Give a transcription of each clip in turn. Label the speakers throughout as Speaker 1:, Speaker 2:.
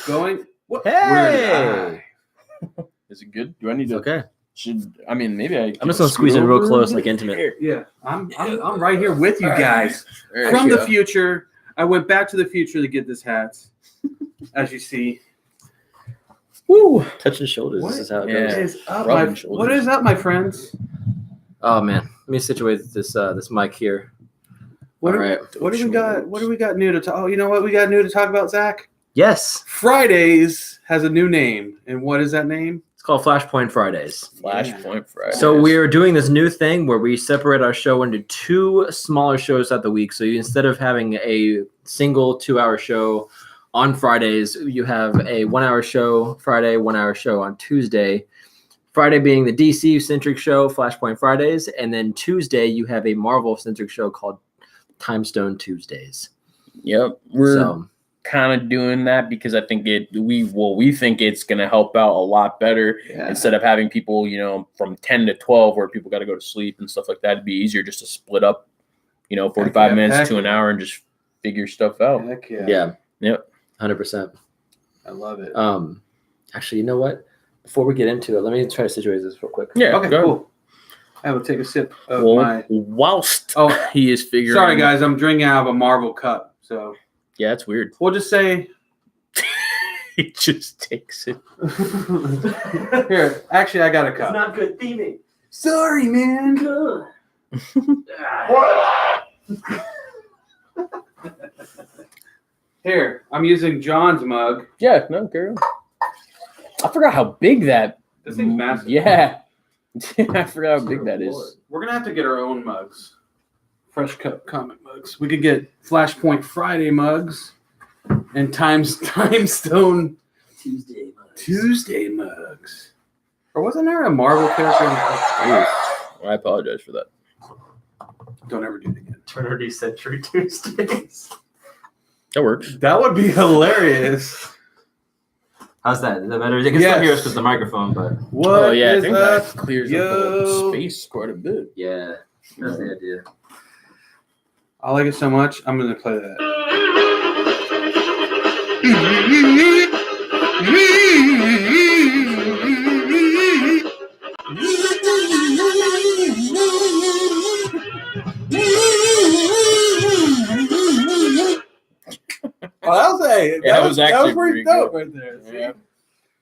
Speaker 1: Going. What?
Speaker 2: Hey.
Speaker 3: Is it good? Do I need to?
Speaker 2: Okay.
Speaker 3: Maybe
Speaker 2: I'm just gonna squeeze in real close, like intimate.
Speaker 1: Yeah, I'm right here with you guys
Speaker 3: Right.
Speaker 1: from the future. I went back to the future to get this hat, as you see. Woo!
Speaker 2: Touching shoulders. This is how it
Speaker 3: Yeah.
Speaker 2: goes.
Speaker 1: What is up, my friends?
Speaker 2: Oh man, let me situate this mic here.
Speaker 1: What
Speaker 2: All right.
Speaker 1: do we got? What do we got new to talk? Oh, you know what we got new to talk about, Zach?
Speaker 2: Yes,
Speaker 1: Fridays has a new name, and what is that name?
Speaker 2: it's called Flashpoint Fridays.
Speaker 3: Flashpoint Friday.
Speaker 2: So we're doing this new thing where we separate our show into 2 smaller shows throughout the week. So instead of having a single 2-hour show on Fridays, you have a 1-hour show Friday, 1-hour show on Tuesday. Friday being the DC-centric show, Flashpoint Fridays, and then Tuesday you have a Marvel-centric show called Time Stone Tuesdays.
Speaker 3: Yep, we're kind of doing that because I think we think it's going to help out a lot better instead of having people, from 10 to 12 where people got to go to sleep and stuff like that. It'd be easier just to split up, 45 minutes to an hour and just figure stuff out.
Speaker 1: Heck yeah.
Speaker 2: Yeah.
Speaker 3: Yep.
Speaker 2: 100%.
Speaker 1: I love it.
Speaker 2: Actually, you know what? Before we get into it, let me try to situate this real quick.
Speaker 3: Yeah.
Speaker 1: Okay, cool. I will take a sip of
Speaker 3: whilst he is figuring.
Speaker 1: Sorry, guys, I'm drinking out of a Marvel cup, so
Speaker 3: yeah, it's weird.
Speaker 1: We'll just say
Speaker 3: he just takes it.
Speaker 1: Here, actually, I got a cup.
Speaker 2: It's not good theming.
Speaker 1: Sorry, man. Here, I'm using John's mug.
Speaker 3: Yeah, no, girl. I forgot how big that.
Speaker 1: This thing's massive.
Speaker 3: Yeah. I forgot how big that is.
Speaker 1: We're going to have to get our own mugs. Fresh Cup comic mugs. We could get Flashpoint Friday mugs and Time Stone Tuesday mugs. Or wasn't there a Marvel character?
Speaker 3: I apologize for that.
Speaker 1: Don't ever do it again.
Speaker 2: Eternity Century Tuesdays.
Speaker 3: That works.
Speaker 1: That would be hilarious.
Speaker 2: How's that? Is that better? You can still hear us because the microphone, but
Speaker 1: what
Speaker 3: I
Speaker 1: is
Speaker 3: think
Speaker 1: up?
Speaker 3: that clears up the space quite a bit.
Speaker 2: yeah, that's the idea.
Speaker 1: I like it so much, I'm going to play that. Well, that was pretty dope right there.
Speaker 3: Yeah.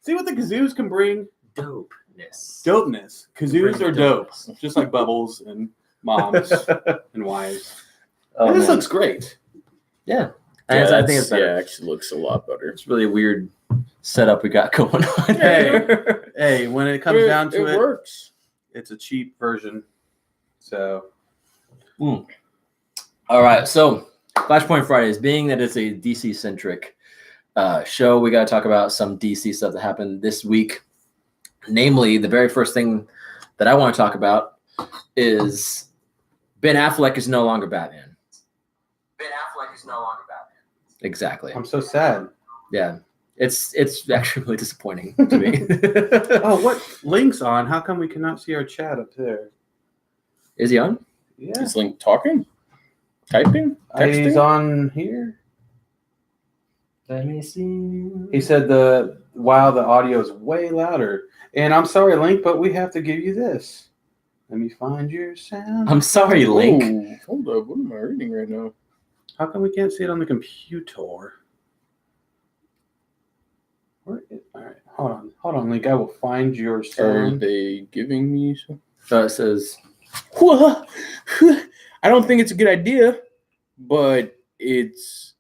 Speaker 1: See what the kazoos can bring?
Speaker 2: Dopeness.
Speaker 1: Kazoos are dope. Just like Bubbles and moms and wives. And this looks great.
Speaker 2: Yeah.
Speaker 3: I
Speaker 2: think it's better.
Speaker 3: Yeah, it actually looks a lot better.
Speaker 2: It's really a weird setup we got going on.
Speaker 1: Hey, when it comes down to it,
Speaker 3: works.
Speaker 1: it's a cheap version. So.
Speaker 2: All right. So Flashpoint Fridays, being that it's a DC-centric show, we got to talk about some DC stuff that happened this week. Namely, the very first thing that I want to talk about is Ben Affleck is no longer Batman. Exactly.
Speaker 1: I'm so sad.
Speaker 2: Yeah. It's actually really disappointing to me.
Speaker 1: Oh, what Link's on? How come we cannot see our chat up there?
Speaker 2: Is he on?
Speaker 1: Yeah.
Speaker 3: Is Link talking? Typing? Texting?
Speaker 1: He's on here.
Speaker 2: Let me see.
Speaker 1: He said the audio is way louder. And I'm sorry, Link, but we have to give you this. Let me find your sound.
Speaker 2: I'm sorry, Link.
Speaker 3: Ooh, hold up. What am I reading right now?
Speaker 1: How come we can't see it on the computer? All right, hold on, Link. I will find your
Speaker 3: Are
Speaker 1: sound.
Speaker 3: they giving me some?
Speaker 2: So it says,
Speaker 3: I don't think it's a good idea, but it's.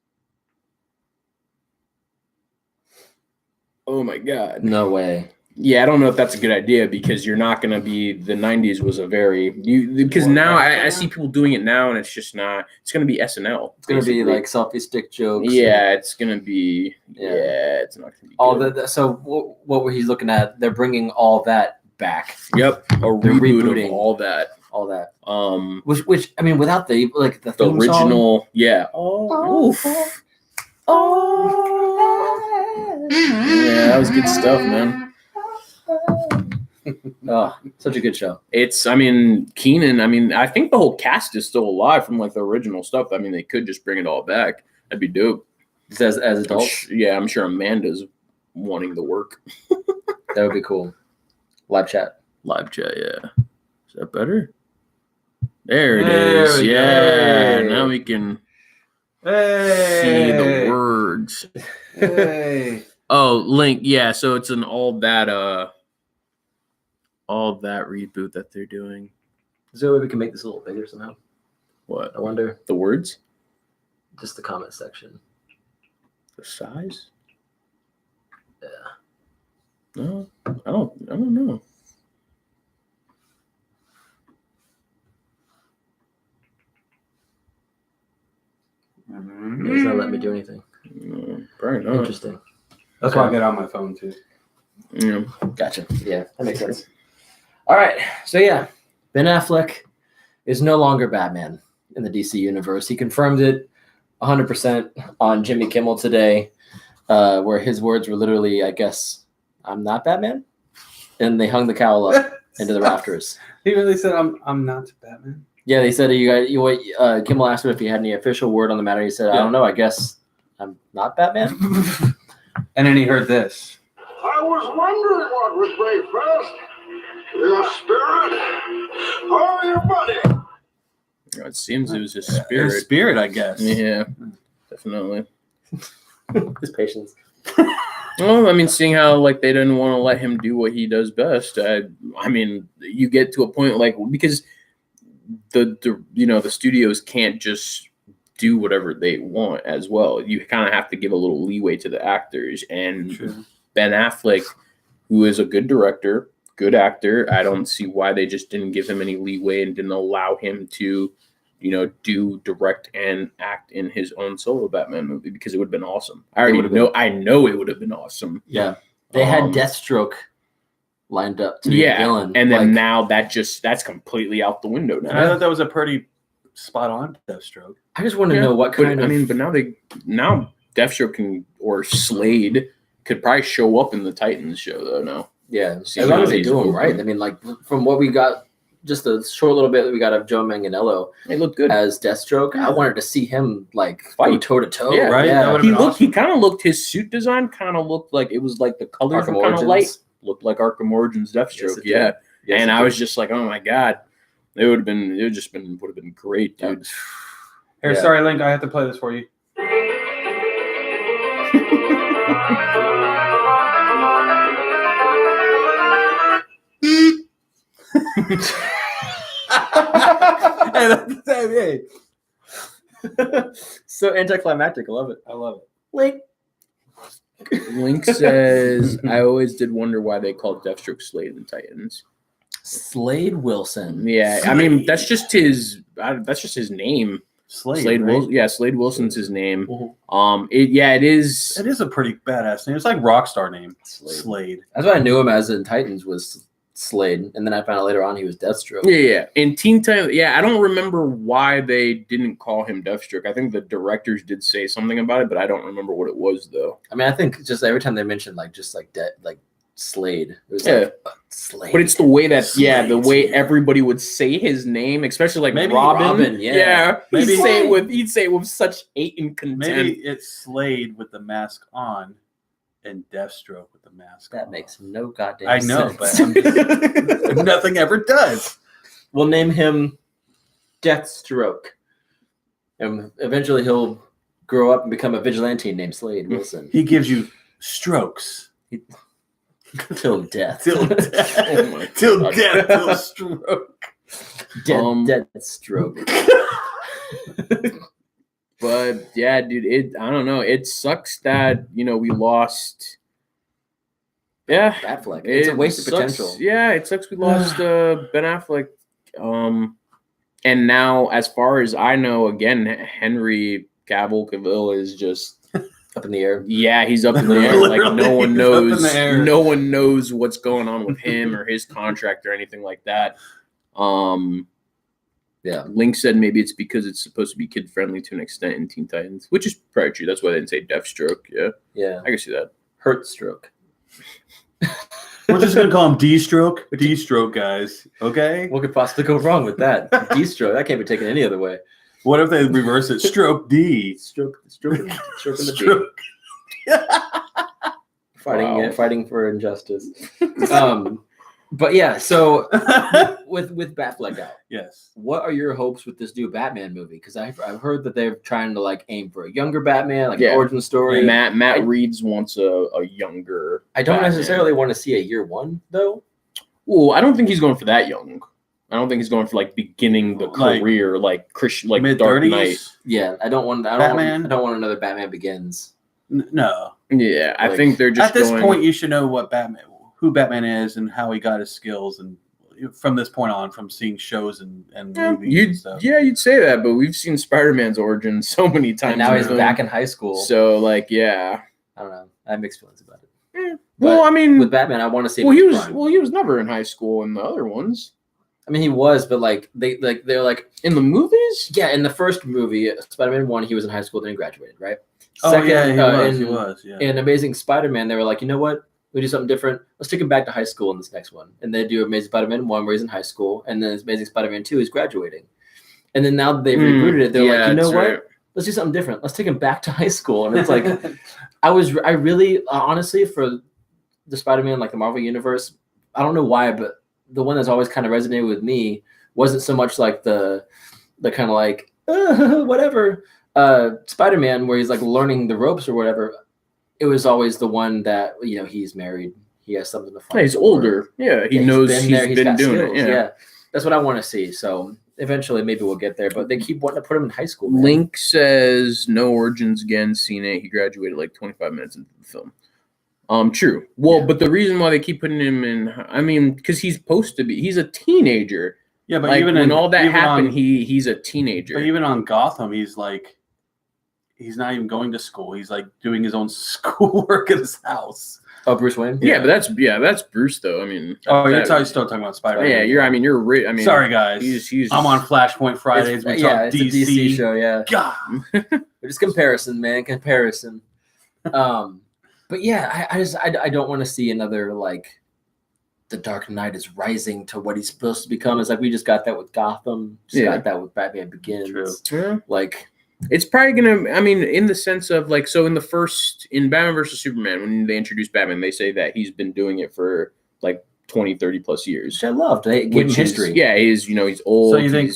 Speaker 3: Oh my God.
Speaker 2: no way.
Speaker 3: Yeah, I don't know if that's a good idea because you're not going to be. The 90s was a very. Because now I see people doing it now and it's just not. It's going to be SNL.
Speaker 2: It's going to be like selfie stick jokes.
Speaker 3: Yeah, it's going to be. Yeah, it's not going to be.
Speaker 2: All
Speaker 3: good.
Speaker 2: so what were he looking at? They're bringing all that back.
Speaker 3: Yep, a reboot of all that.
Speaker 2: All that.
Speaker 3: Which
Speaker 2: I mean, without the
Speaker 3: the
Speaker 2: theme
Speaker 3: original.
Speaker 2: song?
Speaker 3: Yeah.
Speaker 2: Oof.
Speaker 3: Yeah, that was good stuff, man.
Speaker 2: Oh, such a good show.
Speaker 3: Keenan, I think the whole cast is still alive from like the original stuff. They could just bring it all back. That'd be dope.
Speaker 2: As adults?
Speaker 3: I'm sure Amanda's wanting the work.
Speaker 2: That would be cool. Live chat.
Speaker 3: Live chat, yeah. Is that better? There it is. Yeah.
Speaker 1: Go.
Speaker 3: Now we can
Speaker 1: Hey.
Speaker 3: see the words.
Speaker 1: Hey.
Speaker 3: Oh, Link. Yeah. So it's an all that reboot that they're doing.
Speaker 2: Is there a way we can make this a little bigger somehow?
Speaker 3: What?
Speaker 2: I wonder.
Speaker 3: The words?
Speaker 2: Just the comment section.
Speaker 3: The size?
Speaker 2: Yeah.
Speaker 3: No, I don't know.
Speaker 2: It's not letting me do anything.
Speaker 3: No, probably not.
Speaker 2: Interesting.
Speaker 1: That's why I get on my phone too.
Speaker 3: Yeah.
Speaker 2: Gotcha. Yeah, that makes sense. All right. So yeah, Ben Affleck is no longer Batman in the DC universe. He confirmed it 100% on Jimmy Kimmel today, where his words were literally, I guess, "I'm not Batman," and they hung the cowl up into the rafters.
Speaker 1: He really said, "I'm not Batman."
Speaker 2: Yeah, they said Kimmel asked him if he had any official word on the matter. He said, "I don't know. I guess I'm not Batman."
Speaker 1: And then he heard this.
Speaker 4: I was wondering what would break first. Your spirit or your body?
Speaker 3: It seems it was his
Speaker 1: Spirit.
Speaker 3: spirit.
Speaker 1: His spirit, I guess.
Speaker 3: Yeah, definitely.
Speaker 2: His patience.
Speaker 3: Well, I mean, seeing how like they didn't want to let him do what he does best. I mean, you get to a point like because the studios can't just do whatever they want as well. You kind of have to give a little leeway to the actors. And
Speaker 1: True.
Speaker 3: Ben Affleck, who is a good director, good actor, I don't see why they just didn't give him any leeway and didn't allow him to, do direct and act in his own solo Batman movie, because it would have been awesome. I know it would have been awesome.
Speaker 2: Yeah. They had Deathstroke lined up to be the villain.
Speaker 3: And then now that's completely out the window now.
Speaker 1: I thought that was a pretty spot on Deathstroke.
Speaker 2: I just want to know what kind of.
Speaker 3: I mean, but now Deathstroke or Slade could probably show up in the Titans show though. Now,
Speaker 2: yeah, as long as they do them right. I mean, like from what we got, just a short little bit that we got of Joe Manganiello.
Speaker 3: He looked good
Speaker 2: as Deathstroke. I wanted to see him like
Speaker 3: fight
Speaker 2: toe to toe.
Speaker 3: Yeah,
Speaker 1: right.
Speaker 2: Yeah.
Speaker 3: He kind of looked. His suit design kind of looked like it was like the colors were kind of light. Looked like Arkham Origins Deathstroke.
Speaker 2: Yes,
Speaker 3: and I was just like, oh my god, it would have been great, dude.
Speaker 1: Here, sorry, Link, I have to play this for you.
Speaker 2: Hey. So anticlimactic. I love it. Link.
Speaker 3: Link says, I always did wonder why they called Deathstroke Slade in Titans.
Speaker 2: Slade Wilson.
Speaker 3: Yeah, I mean that's just his name.
Speaker 1: Slade
Speaker 3: right? Wilson. Yeah, Slade Wilson's his name.
Speaker 2: Mm-hmm.
Speaker 3: It is.
Speaker 1: It is a pretty badass name. It's like rockstar name.
Speaker 2: Slade. That's what I knew him as in Titans was Slade, and then I found out later on he was Deathstroke.
Speaker 3: Yeah. In Teen Titans, I don't remember why they didn't call him Deathstroke. I think the directors did say something about it, but I don't remember what it was though.
Speaker 2: I mean, I think just every time they mentioned Slade, it was Slade.
Speaker 3: But it's the way that the way everybody would say his name, especially like
Speaker 2: maybe
Speaker 3: Robin.
Speaker 2: Maybe
Speaker 3: he'd say it with such hate and contempt.
Speaker 1: Maybe it's Slade with the mask on and Deathstroke with the mask
Speaker 2: that
Speaker 1: on.
Speaker 2: makes no goddamn
Speaker 1: I know,
Speaker 2: sense.
Speaker 1: but nothing ever does.
Speaker 2: We'll name him Deathstroke, and eventually he'll grow up and become a vigilante named Slade Wilson.
Speaker 1: He gives you strokes.
Speaker 2: Till death.
Speaker 1: Till death.
Speaker 3: Oh my
Speaker 1: Till
Speaker 3: God.
Speaker 1: death. Till stroke.
Speaker 2: Deathstroke.
Speaker 3: But yeah, dude, I don't know. It sucks that we lost. Yeah,
Speaker 2: Batfleck. It's a waste of potential.
Speaker 3: Yeah, it sucks we lost Ben Affleck. And now, as far as I know, again, Henry Cavill is just
Speaker 2: up in the air.
Speaker 3: Yeah, he's up in the air. Like no one knows.
Speaker 1: Up in the air.
Speaker 3: No one knows what's going on with him or his contract or anything like that.
Speaker 2: Yeah.
Speaker 3: Link said maybe it's because it's supposed to be kid friendly to an extent in Teen Titans, which is probably true. That's why they didn't say Deathstroke. Yeah.
Speaker 2: Yeah.
Speaker 3: I can see that.
Speaker 2: Hurt stroke.
Speaker 1: We're just gonna call him D-stroke. D-stroke, guys. Okay.
Speaker 2: What could possibly go wrong with that? D-stroke. That can't be taken any other way.
Speaker 1: What if they reverse it? Stroke D.
Speaker 2: Stroke the D.
Speaker 1: Stroke.
Speaker 2: Fighting for injustice. But yeah, so with Batfleck out,
Speaker 1: Yes.
Speaker 2: what are your hopes with this new Batman movie? Because I've heard that they're trying to like aim for a younger Batman, like an origin story.
Speaker 3: Yeah, Matt Reeves wants a younger.
Speaker 2: I don't
Speaker 3: Batman.
Speaker 2: necessarily want to see a year one though.
Speaker 3: Well, I don't think he's going for that young. I don't think he's going for like beginning the career, like Christian, like Dark Knight.
Speaker 2: Yeah, I don't want another Batman Begins.
Speaker 1: No.
Speaker 3: Yeah, I think they're just
Speaker 1: at this point. You should know who Batman is, and how he got his skills, and from this point on, from seeing shows and movies and stuff.
Speaker 3: Yeah, you'd say that, but we've seen Spider-Man's origin so many times.
Speaker 2: And now he's back in high school.
Speaker 3: So, like, yeah,
Speaker 2: I don't know. I have mixed feelings about it.
Speaker 3: Yeah. Well, I mean,
Speaker 2: with Batman, I want to see.
Speaker 3: Well, he was never in high school in the other ones.
Speaker 2: I mean, he was, but they're like
Speaker 3: in the movies.
Speaker 2: Yeah, in the first movie, Spider-Man 1, he was in high school, then he graduated, right?
Speaker 1: Second, he was. Yeah.
Speaker 2: In Amazing Spider-Man, they were like, you know what? We do something different. Let's take him back to high school in this next one. And they do Amazing Spider-Man 1 where he's in high school, and then Amazing Spider-Man 2 he's graduating. And then now that they've rebooted it, they're like, you know what? Right. Let's do something different. Let's take him back to high school. And it's like, I really, honestly, for the Spider-Man, like the Marvel Universe, I don't know why, but the one that's always kind of resonated with me wasn't so much like the kind of like, whatever, Spider-Man where he's like learning the ropes or whatever. It was always the one that, you know, he's married. He has something to find.
Speaker 3: Yeah, he's older. Yeah, he knows he's been doing it.
Speaker 2: Yeah, that's what I want to see. So eventually maybe we'll get there, but they keep wanting to put him in high school. Man.
Speaker 3: Link says no origins again. Scene 8. He graduated like 25 minutes into the film. True. Well, but the reason why they keep putting him in, I mean, because he's supposed to be, he's a teenager.
Speaker 1: Yeah, but
Speaker 3: like,
Speaker 1: even
Speaker 3: when all that happened, he's a teenager.
Speaker 1: But even on Gotham, he's like, he's not even going to school. He's like doing his own schoolwork at his house.
Speaker 2: Oh, Bruce Wayne.
Speaker 3: Yeah, but that's Bruce though. I mean,
Speaker 1: you're still talking about Spider-Man.
Speaker 3: Yeah, you're. I mean,
Speaker 1: sorry guys.
Speaker 3: I'm
Speaker 1: on Flashpoint Fridays. We talk
Speaker 2: it's
Speaker 1: DC.
Speaker 2: a DC show. Yeah.
Speaker 1: God.
Speaker 2: Just comparison, man. Comparison. But yeah, I don't want to see another like the Dark Knight is rising to what he's supposed to become. It's like we just got that with Gotham. Got that with Batman Begins.
Speaker 3: True.
Speaker 2: Like
Speaker 3: it's probably gonna. I mean, in the sense of like, so in Batman versus Superman, when they introduced Batman, they say that he's been doing it for like 20, 30 plus years.
Speaker 2: Which I loved. They gave him history.
Speaker 3: Yeah, he's old.
Speaker 1: So you think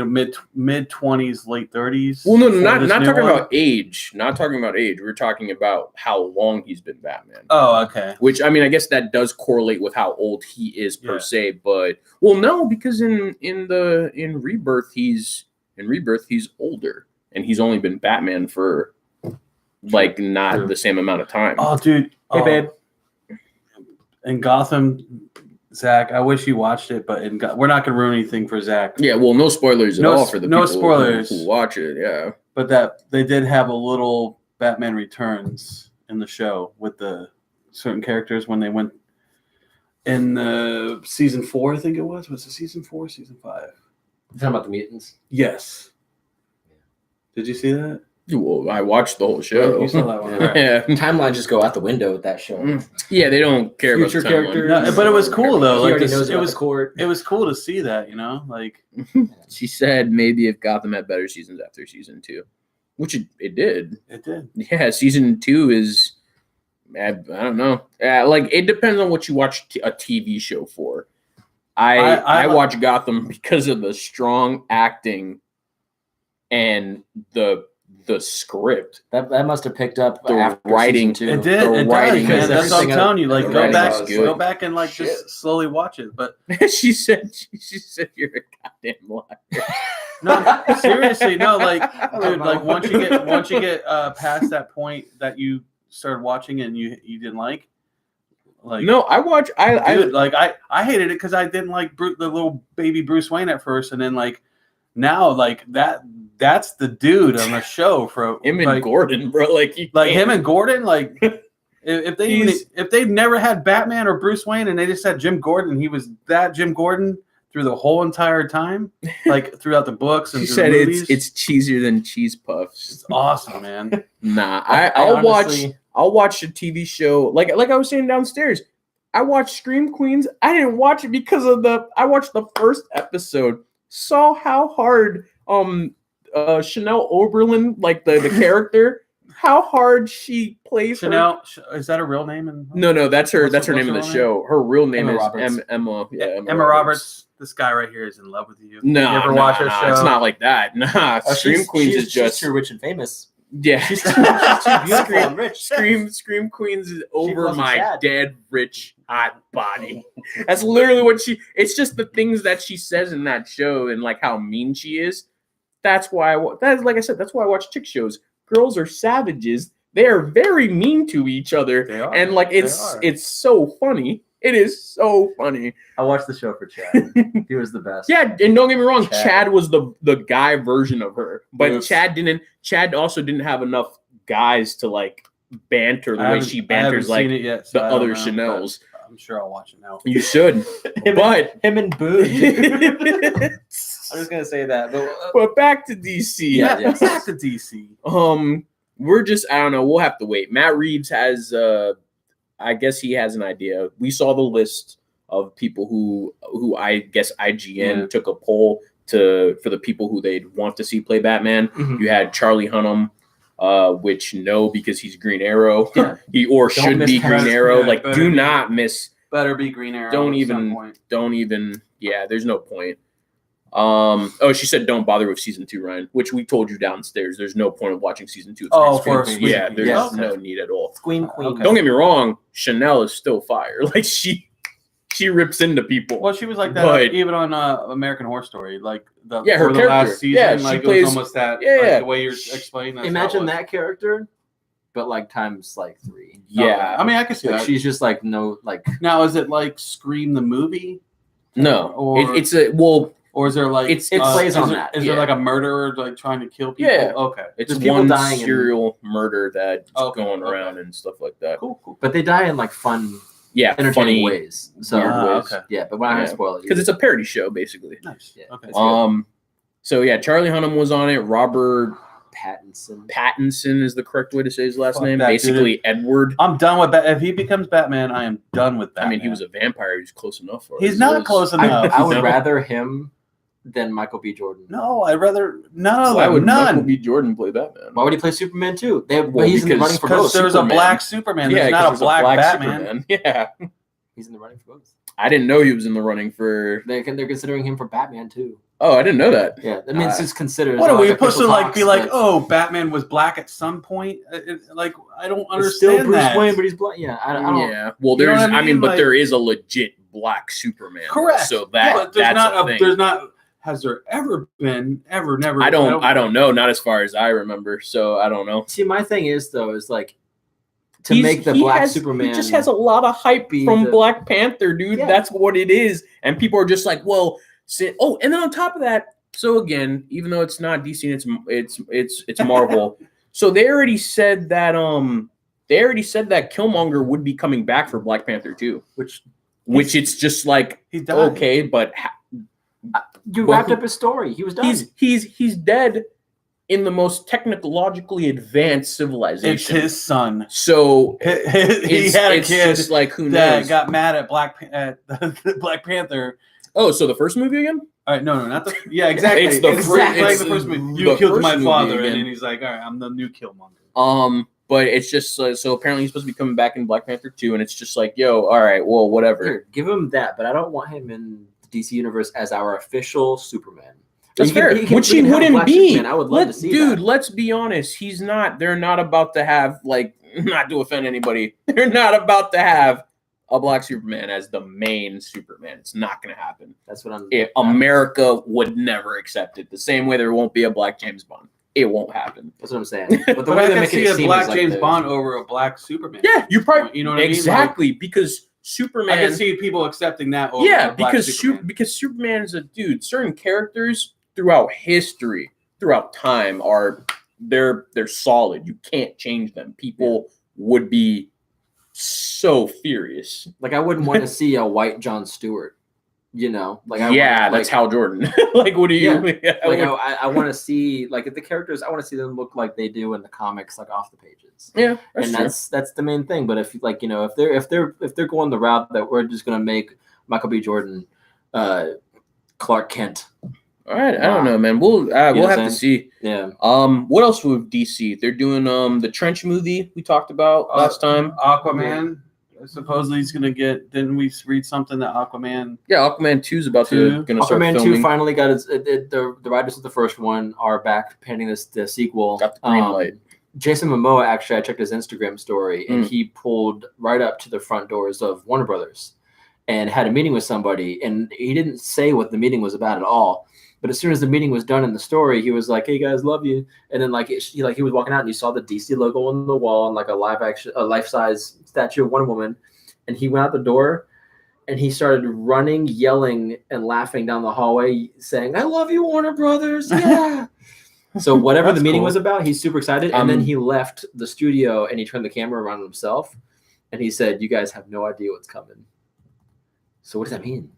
Speaker 1: mid 20s, late 30s?
Speaker 3: Well, no, not talking about age. Not talking about age. We're talking about how long he's been Batman.
Speaker 1: Oh, okay.
Speaker 3: Which I mean, I guess that does correlate with how old he is per se. But no, because in Rebirth he's older, and he's only been Batman for like not the same amount of time.
Speaker 1: Oh, dude.
Speaker 2: Hey, babe.
Speaker 1: In Gotham, Zach, I wish you watched it, but we're not going to ruin anything for Zach.
Speaker 3: Yeah, well, no spoilers at all for the people
Speaker 1: spoilers
Speaker 3: who watch it, yeah.
Speaker 1: But that they did have a little Batman Returns in the show with the certain characters when they went in the season 4, I think it was. Was it season 4 season 5?
Speaker 2: You're talking about the mutants?
Speaker 1: Yes. Did you see that?
Speaker 3: Well, I watched the whole show.
Speaker 1: You saw that one, right?
Speaker 3: Yeah.
Speaker 2: Timelines just go out the window with that show.
Speaker 3: Yeah, they don't care
Speaker 2: Future
Speaker 3: about the timeline.
Speaker 2: characters.
Speaker 1: No, but it was cool though.
Speaker 2: He
Speaker 1: Like
Speaker 2: already knows
Speaker 1: it was
Speaker 2: court.
Speaker 1: It was cool to see that, you know, like
Speaker 3: She said maybe if Gotham had better seasons after season 2, which it did.
Speaker 1: It did.
Speaker 3: Yeah, season 2 is, I don't know. Like it depends on what you watch a TV show for. I watch Gotham because of the strong acting and the script.
Speaker 2: That must have picked up
Speaker 3: the
Speaker 2: after
Speaker 3: writing
Speaker 2: too.
Speaker 1: It did. It
Speaker 3: writing,
Speaker 1: does, man. That's what I'm telling you. Like go back and like
Speaker 3: Shit.
Speaker 1: just slowly watch it. But
Speaker 3: she said you're a goddamn liar.
Speaker 1: no, seriously, no. Like, dude, like once you get past that point that you started watching it and you didn't like.
Speaker 3: No, I
Speaker 1: hated it because I didn't like the little baby Bruce Wayne at first, and then like now like that's the dude on the show for
Speaker 3: him and Gordon, bro. Like
Speaker 1: him and Gordon, like if they've never had Batman or Bruce Wayne and they just had Jim Gordon, he was that Jim Gordon through the whole entire time, like throughout the books and
Speaker 3: she said
Speaker 1: the movies.
Speaker 3: it's cheesier than cheese puffs.
Speaker 1: It's awesome, man.
Speaker 3: Nah, I'll watch a TV show like I was saying downstairs. I watched Scream Queens. I didn't watch it because I watched the first episode, saw how hard Chanel Oberlin, like the character, how hard she plays her.
Speaker 1: Chanel, is that a real name?
Speaker 3: No, that's her. That's her
Speaker 1: What's
Speaker 3: name in the
Speaker 1: her real
Speaker 3: show. Her real name
Speaker 2: Emma
Speaker 3: is
Speaker 2: Roberts.
Speaker 3: Emma. Yeah,
Speaker 1: Emma Roberts. This guy right here is in love with you.
Speaker 3: No,
Speaker 1: you ever watch her show?
Speaker 3: It's not like that. Nah, Scream Queens is just
Speaker 2: too rich and famous.
Speaker 3: yeah.
Speaker 2: She's too beautiful and rich.
Speaker 3: Scream Queens is over
Speaker 2: wasn't
Speaker 3: my
Speaker 2: sad.
Speaker 3: dead rich hot body. That's literally what she. It's just the things that she says in that show and like how mean she is. That's why. That's like I said. That's why I watch chick shows. Girls are savages. They are very mean to each other,
Speaker 1: They are.
Speaker 3: and like it's so funny. It is so funny.
Speaker 2: I watched the show for Chad. He was the best.
Speaker 3: Yeah, and don't get me wrong,
Speaker 2: Chad.
Speaker 3: Chad was the guy version of her, but
Speaker 1: Yes.
Speaker 3: Chad also didn't have enough guys to like banter the way she banters like
Speaker 1: seen it yet, so
Speaker 3: the
Speaker 1: I don't
Speaker 3: other
Speaker 1: know,
Speaker 3: Chanels.
Speaker 1: but I'm sure I'll watch it now.
Speaker 3: You should, but
Speaker 2: him and Boo. I was gonna say that,
Speaker 3: but back to DC.
Speaker 2: Yeah, yes.
Speaker 1: Back to DC.
Speaker 3: We're just I don't know. We'll have to wait. Matt Reeves has I guess he has an idea. We saw the list of people who I guess IGN took a poll for the people who they'd want to see play Batman.
Speaker 2: Mhm.
Speaker 3: You had Charlie Hunnam, which no, because he's Green Arrow.
Speaker 2: Yeah.
Speaker 3: He or
Speaker 2: Don't
Speaker 3: should
Speaker 2: miss
Speaker 3: be Green
Speaker 2: Paris.
Speaker 3: Arrow.
Speaker 1: Yeah,
Speaker 3: Like,
Speaker 1: better
Speaker 3: do
Speaker 1: be.
Speaker 3: not miss.
Speaker 1: Better be Green Arrow.
Speaker 3: Don't
Speaker 1: at some
Speaker 3: even.
Speaker 1: point.
Speaker 3: Don't even. Yeah, there's no point. She said don't bother with season 2, Ryan, which we told you downstairs. There's no point of watching season 2.
Speaker 1: Oh,
Speaker 3: Scream
Speaker 1: for
Speaker 3: Queen.
Speaker 1: Scream
Speaker 3: Yeah,
Speaker 1: Queen.
Speaker 3: there's
Speaker 2: Yes.
Speaker 3: no need at all.
Speaker 2: Queen Queen.
Speaker 1: Okay.
Speaker 3: Don't get me wrong, Chanel is still fire. Like she rips into people.
Speaker 1: Well, she was like that
Speaker 3: But-
Speaker 1: even on American Horror Story. Like
Speaker 3: her
Speaker 1: for the
Speaker 3: character.
Speaker 1: last season,
Speaker 3: Yeah, she
Speaker 1: like
Speaker 3: plays-
Speaker 1: it was almost that.
Speaker 3: yeah,
Speaker 1: like,
Speaker 3: yeah.
Speaker 1: the way you're explaining that.
Speaker 2: Imagine that character, but like times like 3.
Speaker 3: Yeah,
Speaker 1: I mean, I can see
Speaker 2: Like
Speaker 1: that.
Speaker 2: she's just like no like.
Speaker 1: Now, is it like Scream the movie,
Speaker 3: no,
Speaker 1: Or-
Speaker 3: it's a well.
Speaker 1: or is there like
Speaker 3: It
Speaker 2: plays
Speaker 1: is
Speaker 2: on
Speaker 1: there-
Speaker 2: that,
Speaker 1: Is there
Speaker 2: yeah.
Speaker 1: like a murderer like trying to kill people?
Speaker 3: Yeah.
Speaker 1: Okay.
Speaker 3: It's
Speaker 2: There's people
Speaker 3: one
Speaker 2: dying in-
Speaker 3: serial murder that's
Speaker 1: Okay,
Speaker 3: going
Speaker 1: okay.
Speaker 3: around and stuff like that.
Speaker 1: Cool.
Speaker 3: But
Speaker 2: They die in like fun,
Speaker 3: yeah,
Speaker 2: entertaining
Speaker 3: funny
Speaker 2: ways. So
Speaker 3: weird ways.
Speaker 1: okay.
Speaker 2: yeah, but we're not
Speaker 3: Yeah.
Speaker 2: gonna spoil it
Speaker 3: because it's a parody show basically.
Speaker 1: Nice.
Speaker 2: Yeah.
Speaker 1: Okay.
Speaker 2: It's good.
Speaker 3: So yeah, Charlie Hunnam was on it. Robert
Speaker 2: Pattinson.
Speaker 3: Pattinson is the correct way to say his last
Speaker 1: Fuck
Speaker 3: name.
Speaker 1: that,
Speaker 3: Basically, Edward.
Speaker 1: I'm done with that. If he becomes Batman, I am done with that.
Speaker 3: I mean, he was a vampire. He was close enough for us.
Speaker 1: He's not close
Speaker 2: I,
Speaker 1: enough.
Speaker 2: I would
Speaker 3: No.
Speaker 2: rather him than Michael B. Jordan.
Speaker 1: No, I'd rather none of
Speaker 3: Why
Speaker 1: them.
Speaker 3: would Michael
Speaker 1: None.
Speaker 3: B. Jordan play Batman?
Speaker 2: Why would he play Superman too?
Speaker 3: Well,
Speaker 2: He's in the
Speaker 3: because-
Speaker 2: running for
Speaker 1: Because
Speaker 2: both.
Speaker 1: there's
Speaker 3: Superman.
Speaker 1: a black Superman.
Speaker 3: Yeah,
Speaker 1: There's
Speaker 3: 'cause
Speaker 1: not a
Speaker 3: there's
Speaker 1: black Batman.
Speaker 3: Superman. Yeah,
Speaker 2: He's in the running for both.
Speaker 3: I didn't know he was in the running for.
Speaker 2: They're considering him for Batman too.
Speaker 3: Oh, I didn't know that.
Speaker 2: Yeah, I mean it's just considered.
Speaker 1: What
Speaker 2: it's
Speaker 1: are
Speaker 2: not
Speaker 1: we
Speaker 2: like
Speaker 1: supposed to
Speaker 2: official
Speaker 1: like? Be
Speaker 2: talks,
Speaker 1: like,
Speaker 2: but
Speaker 1: oh, Batman was black at some point? Like, I don't
Speaker 2: it's still
Speaker 1: understand
Speaker 2: Bruce
Speaker 1: that.
Speaker 2: Wayne, but he's black. Yeah, I don't.
Speaker 3: Yeah. Well,
Speaker 1: You know
Speaker 3: there's.
Speaker 1: what I
Speaker 3: I mean,
Speaker 1: mean?
Speaker 3: but
Speaker 1: Like-
Speaker 3: there is a legit black Superman.
Speaker 1: Correct.
Speaker 3: So that
Speaker 1: but there's
Speaker 3: that's
Speaker 1: not
Speaker 3: a thing.
Speaker 1: There's not. Has there ever been? Never.
Speaker 3: I don't know. Not as far as I remember. So I don't know.
Speaker 2: See, my thing is though, is like to
Speaker 3: He's-
Speaker 2: make the
Speaker 3: he
Speaker 2: black
Speaker 3: has-
Speaker 2: Superman.
Speaker 3: He just has a lot of hype
Speaker 2: be
Speaker 3: from
Speaker 2: the-
Speaker 3: Black Panther, dude.
Speaker 2: Yeah.
Speaker 3: That's what it is. And people are just like, well, and then on top of that, so again, even though it's not DC, it's Marvel. So they already said that Killmonger would be coming back for Black Panther 2, which it's just like
Speaker 1: He died.
Speaker 3: okay, but
Speaker 2: you
Speaker 3: well,
Speaker 2: wrapped up his story. He was done.
Speaker 3: he's dead in the most technologically advanced
Speaker 1: It's
Speaker 3: civilization.
Speaker 1: his son.
Speaker 3: So
Speaker 1: He
Speaker 3: it's,
Speaker 1: had a
Speaker 3: it's
Speaker 1: kid
Speaker 3: just like who
Speaker 1: that
Speaker 3: knows?
Speaker 1: got mad at Black Panther.
Speaker 3: Oh, so the first movie again?
Speaker 1: All right, no, not the. Yeah, exactly.
Speaker 3: It's the
Speaker 1: It's
Speaker 3: fir-
Speaker 1: like
Speaker 3: it's
Speaker 1: the first movie.
Speaker 3: the
Speaker 1: You killed
Speaker 3: first
Speaker 1: my
Speaker 3: movie
Speaker 1: father,
Speaker 3: again.
Speaker 1: and then he's like, "All right, I'm the new Killmonger."
Speaker 3: But it's just so apparently he's supposed to be coming back in Black Panther 2, and it's just like, yo, all right, well, whatever.
Speaker 2: Here, give him that, but I don't want him in the DC universe as our official Superman.
Speaker 3: That's
Speaker 2: He can-
Speaker 3: fair.
Speaker 2: he can-
Speaker 3: Which
Speaker 2: he
Speaker 3: he
Speaker 2: can have a
Speaker 3: wouldn't
Speaker 2: black
Speaker 3: be.
Speaker 2: Superman. I would love to see that.
Speaker 3: Let's be honest. He's not. They're not about to have like not to offend anybody. They're not about to have a black Superman as the main Superman. It's not going to happen.
Speaker 2: That's what I'm.
Speaker 3: America would never accept it. The same way there won't be a black James Bond. It won't happen.
Speaker 2: That's what I'm saying. But the
Speaker 1: But
Speaker 2: way
Speaker 1: I
Speaker 2: they're
Speaker 1: can
Speaker 2: making
Speaker 1: see
Speaker 2: it
Speaker 1: a
Speaker 2: seem
Speaker 1: black
Speaker 2: is like
Speaker 1: James
Speaker 2: the-
Speaker 1: Bond over a black Superman.
Speaker 3: Yeah, you probably
Speaker 1: You know what I mean?
Speaker 3: exactly because Superman.
Speaker 1: I can see people accepting that over
Speaker 3: Yeah,
Speaker 1: a black
Speaker 3: because
Speaker 1: Superman.
Speaker 3: Superman is a dude. Certain characters throughout history, throughout time, they're solid. You can't change them. People would be so furious.
Speaker 2: Like I wouldn't want to see a white Jon Stewart. You know, like
Speaker 3: That's Hal Jordan. Like, what do you?
Speaker 2: Yeah. Like I want to see like if the characters. I want to see them look like they do in the comics, like off the pages.
Speaker 3: yeah,
Speaker 2: And that's the main thing. But if like if they're going the route that we're just gonna make Michael B. Jordan, Clark Kent,
Speaker 3: All right, I don't know, man. We'll have to see.
Speaker 2: Yeah.
Speaker 3: What else with DC? They're doing the Trench movie we talked about last time.
Speaker 1: Aquaman. Supposedly he's gonna get. Didn't we read something that Aquaman?
Speaker 3: Yeah, Aquaman 2 is about to start
Speaker 2: Aquaman
Speaker 3: filming.
Speaker 2: 2 finally got the writers of the first one are back pending the sequel.
Speaker 3: Got the green light.
Speaker 2: Jason Momoa, actually, I checked his Instagram story, and he pulled right up to the front doors of Warner Brothers and had a meeting with somebody, and he didn't say what the meeting was about at all. But as soon as the meeting was done in the story, he was like, "Hey guys, love you." And then he was walking out, and you saw the DC logo on the wall and like a life-size statue of Wonder Woman. And he went out the door, and he started running, yelling, and laughing down the hallway, saying, "I love you, Warner Brothers!" Yeah. So whatever the meeting was about, he's super excited. And then he left the studio, and he turned the camera around himself, and he said, "You guys have no idea what's coming." So what does that mean?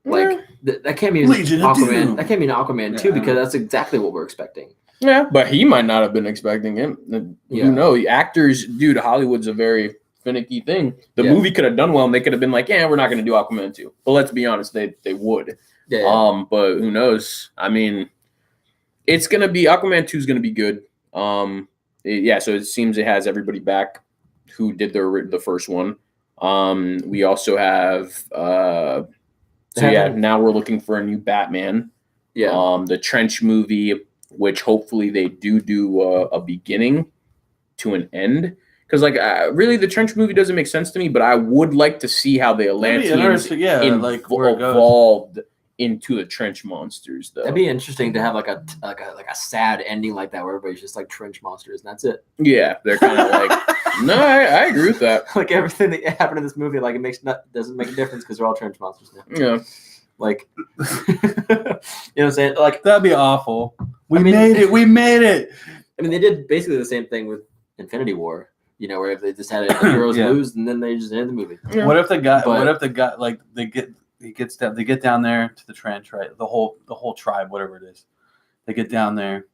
Speaker 2: Like that can't mean Aquaman. That can't mean Aquaman 2 because that's exactly what we're expecting.
Speaker 3: Yeah, but he might not have been expecting him. You know, actors, dude, Hollywood's a very finicky thing. The movie could have done well, and they could have been like, "Yeah, we're not going to do Aquaman 2." But let's be honest, they would. Yeah. But who knows? I mean, it's gonna be Aquaman 2 is gonna be good. So it seems it has everybody back who did the first one. We also have. Now we're looking for a new Batman. Yeah. The Trench movie, which hopefully they do a beginning to an end. Because really, the Trench movie doesn't make sense to me, but I would like to see how the Atlanteans evolved into the Trench monsters. Though
Speaker 2: that'd be interesting to have like a sad ending like that, where everybody's just like Trench monsters, and that's it.
Speaker 3: Yeah, they're kind of like. No, I agree with that.
Speaker 2: Like everything that happened in this movie, like doesn't make a difference because they're all Trench monsters now.
Speaker 3: Yeah,
Speaker 2: like you know what I'm saying? Like
Speaker 1: that'd be awful. We made it.
Speaker 2: I mean, they did basically the same thing with Infinity War. You know, where if they just had the heroes lose, and then they just ended the movie.
Speaker 1: Yeah. What if the guy like they get down there to the trench, right? The whole tribe, whatever it is, they get down there.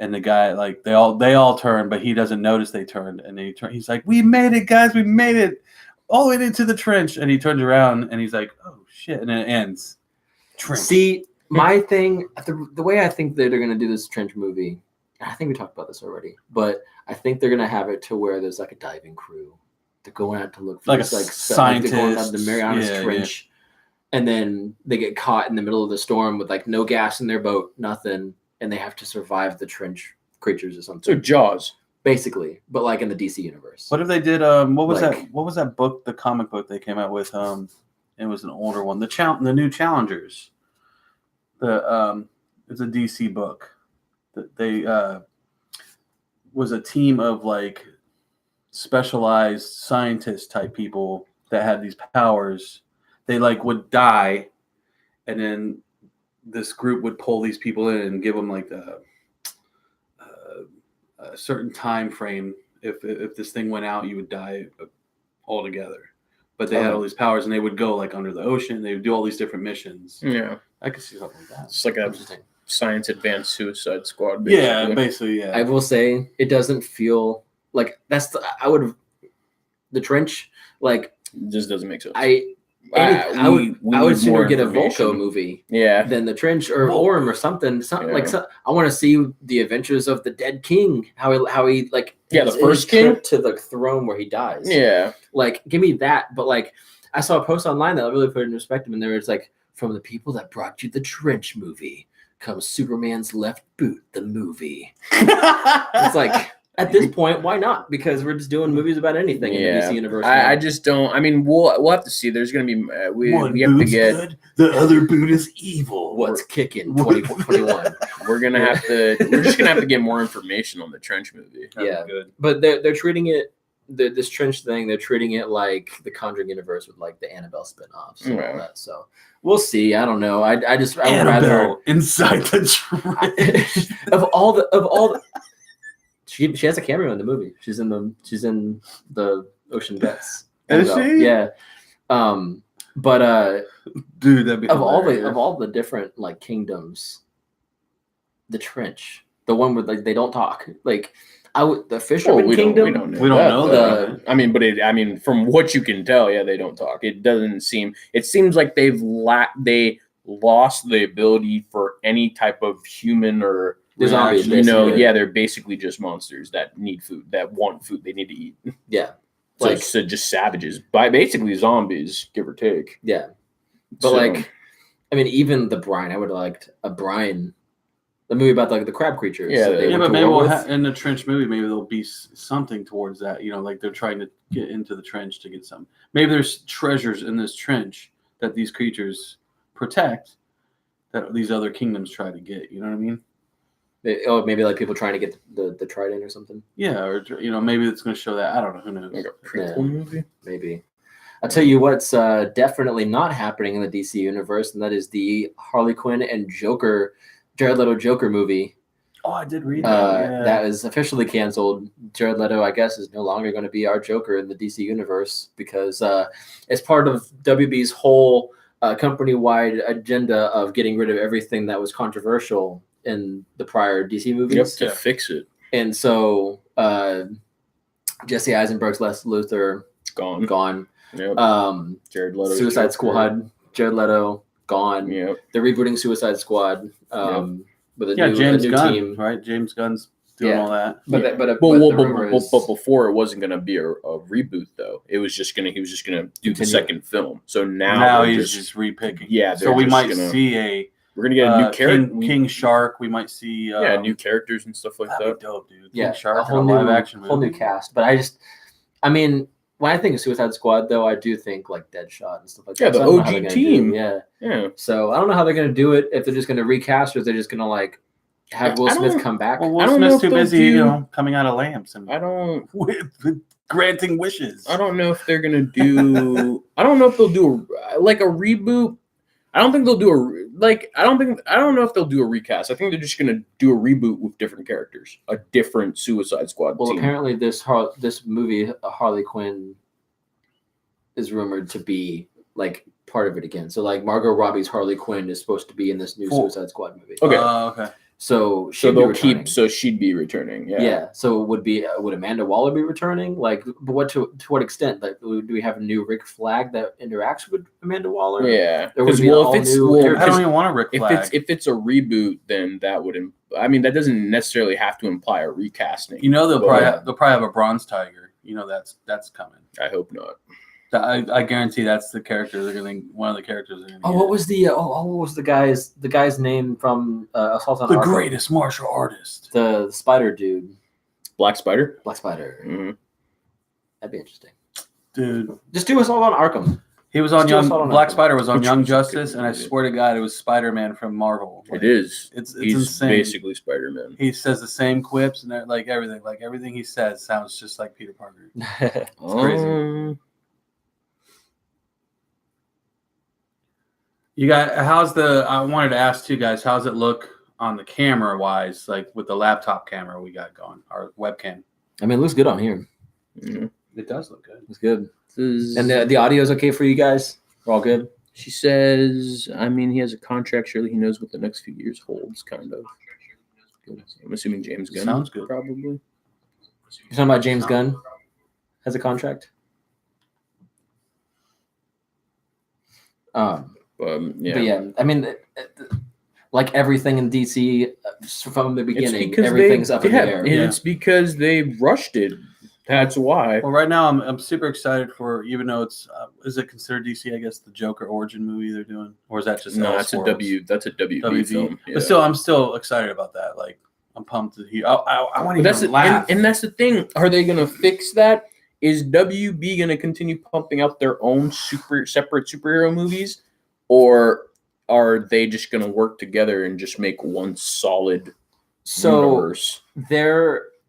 Speaker 1: And the guy, like, they all turn, but he doesn't notice they turned. And he's like, "We made it, guys! We made it all the way into the trench." And he turns around and he's like, "Oh shit!" And then it ends. Trench.
Speaker 2: See, my thing, the way I think that they're gonna do this Trench movie, I think we talked about this already, but I think they're gonna have it to where there's like a diving crew. They're going out to look for this,
Speaker 1: scientist.
Speaker 2: They're going out to the Marianas Trench, and then they get caught in the middle of the storm with like no gas in their boat, nothing. And they have to survive the trench creatures or something.
Speaker 3: So Jaws,
Speaker 2: basically, but like in the DC universe.
Speaker 1: What if they did? What was that book? The comic book they came out with. It was an older one. The new Challengers. It's a DC book. They was a team of like specialized scientist type people that had these powers. They like would die, and then this group would pull these people in and give them like a certain time frame. If this thing went out, you would die altogether. But they had all these powers, and they would go like under the ocean. They would do all these different missions.
Speaker 3: Yeah,
Speaker 1: I could see something like that.
Speaker 3: It's like a science advanced Suicide Squad.
Speaker 1: Basically.
Speaker 2: I will say it doesn't feel like that's the trench. Like
Speaker 3: it just doesn't make sense.
Speaker 2: I would sooner get a Volko movie than the Trench or Orm or something. I want to see the adventures of the dead king. How he like
Speaker 3: the first king
Speaker 2: to the throne where he dies.
Speaker 3: Yeah,
Speaker 2: like give me that. But like I saw a post online that really put it in perspective, and there was like, from the people that brought you the Trench movie comes Superman's left boot, the movie. It's like, at this point, why not? Because we're just doing movies about anything in the DC universe.
Speaker 3: I just don't. I mean, we'll have to see. There's going to be we have to get
Speaker 1: good, the other boot is evil.
Speaker 2: What's kicking 2021?
Speaker 3: We're just gonna have to get more information on the Trench movie.
Speaker 2: Good. But they're treating it this Trench thing. They're treating it like the Conjuring universe with like the Annabelle spinoffs and all that. So we'll see. I don't know. I would rather
Speaker 1: inside the trench
Speaker 2: of all the. She has a cameo in the movie. She's in the Ocean Vets.
Speaker 1: Is she?
Speaker 2: Yeah. But
Speaker 1: dude, that'd be
Speaker 2: of all the different like kingdoms, the Trench, the one where like they don't talk. Like the Fisherman Kingdom.
Speaker 3: We don't know that. I mean, from what you can tell, they don't talk. It seems like they lost the ability for any type of human or
Speaker 2: They're zombies,
Speaker 3: they're basically just monsters that need food, that want food, they need to eat.
Speaker 2: Yeah.
Speaker 3: So just savages, by basically zombies, give or take.
Speaker 2: Yeah. But even the Brine, I would have liked a Brine, the movie about the crab creatures.
Speaker 3: Yeah,
Speaker 1: but maybe in the trench movie, maybe there'll be something towards that. They're trying to get into the trench to get some. Maybe there's treasures in this trench that these creatures protect that these other kingdoms try to get. You know what I mean?
Speaker 2: Maybe people trying to get the trident or something.
Speaker 1: Yeah, or maybe it's going to show that. I don't know. Who knows?
Speaker 3: Like a prequel movie,
Speaker 2: maybe. I'll tell you what's definitely not happening in the DC universe, and that is the Harley Quinn and Jared Leto Joker movie.
Speaker 1: Oh, I did read that. Yeah.
Speaker 2: That is officially canceled. Jared Leto, I guess, is no longer going to be our Joker in the DC universe because it's part of WB's whole company-wide agenda of getting rid of everything that was controversial in the prior DC movies.
Speaker 3: To fix it.
Speaker 2: And so Jesse Eisenberg's Lex Luthor gone.
Speaker 3: Yep. Jared Leto,
Speaker 2: Suicide Squad, Jared Leto gone.
Speaker 3: Yep.
Speaker 2: They're rebooting Suicide Squad with a new
Speaker 1: Gunn,
Speaker 2: team.
Speaker 1: right? James Gunn's doing all that.
Speaker 2: But
Speaker 3: before it wasn't gonna be a reboot though. He was just gonna do the second film. So now
Speaker 1: he's just repicking.
Speaker 3: Yeah.
Speaker 1: So we might see
Speaker 3: we're gonna get a new character,
Speaker 1: King Shark. We might see
Speaker 3: new characters and stuff like that.
Speaker 1: That'd be dope, dude.
Speaker 2: Yeah,
Speaker 1: King Shark,
Speaker 2: a whole
Speaker 1: live action movie.
Speaker 2: whole new cast. But when I think of Suicide Squad, though, I do think like Deadshot and stuff like that.
Speaker 3: Yeah, the OG team.
Speaker 2: Yeah. So I don't know how they're going to do it. If they're just going to recast, or if they're just going to have Will Smith come back.
Speaker 1: Well, Will Smith's too busy, coming out of lamps and with granting wishes.
Speaker 3: I don't know if they're going to do. I don't know if they'll do a reboot. I don't think they'll do I don't know if they'll do a recast. I think they're just going to do a reboot with different characters, a different Suicide Squad team.
Speaker 2: Apparently this movie, Harley Quinn, is rumored to be part of it again. So Margot Robbie's Harley Quinn is supposed to be in this new Suicide Squad movie.
Speaker 3: Okay.
Speaker 1: Okay.
Speaker 2: So
Speaker 3: she'd be returning. Yeah.
Speaker 2: Yeah. So would Amanda Waller be returning? But to what extent? Do we have a new Rick Flag that interacts with Amanda Waller?
Speaker 3: Yeah.
Speaker 2: Because
Speaker 1: I don't even want a Rick Flag.
Speaker 3: If it's a reboot, then that would. That doesn't necessarily have to imply a recasting.
Speaker 1: They'll probably have a Bronze Tiger. That's coming.
Speaker 3: I hope not.
Speaker 1: I guarantee that's the character one of the characters they're gonna
Speaker 2: what was the guy's name from Assault on
Speaker 1: the
Speaker 2: Arkham?
Speaker 1: greatest martial artist,
Speaker 2: the spider dude,
Speaker 3: Black Spider.
Speaker 2: Mm-hmm. That'd be interesting,
Speaker 1: dude.
Speaker 2: Just do Assault on Arkham.
Speaker 1: He was on Black Spider was on Young Justice, and I swear to God, it was Spider-Man from Marvel.
Speaker 3: It is.
Speaker 1: It's
Speaker 3: He's
Speaker 1: insane.
Speaker 3: Basically Spider-Man.
Speaker 1: He says the same quips and everything he says sounds just like Peter Parker.
Speaker 2: It's crazy.
Speaker 1: I wanted to ask too, guys, how's it look on the camera wise, with the laptop camera we got going, our webcam?
Speaker 2: It looks good on here.
Speaker 3: Mm-hmm.
Speaker 1: It does look good.
Speaker 2: It's good. And the audio is okay for you guys? We're all good?
Speaker 3: She says, he has a contract. Surely he knows what the next few years holds, kind of. I'm assuming James Gunn.
Speaker 1: Sounds good.
Speaker 3: Probably.
Speaker 2: You're talking about James Gunn has a contract? Like everything in DC from the beginning, everything's up in the air.
Speaker 3: And it's because they rushed it. That's why.
Speaker 1: Well, right now I'm super excited for, even though it's is it considered DC? I guess the Joker origin movie they're doing, or is that just
Speaker 3: that's a WB film. Yeah.
Speaker 1: But still, I'm still excited about that. I'm pumped to hear. I want to laugh.
Speaker 3: And that's the thing. Are they going to fix that? Is WB going to continue pumping out their own separate superhero movies, or are they just going to work together and just make one solid universe?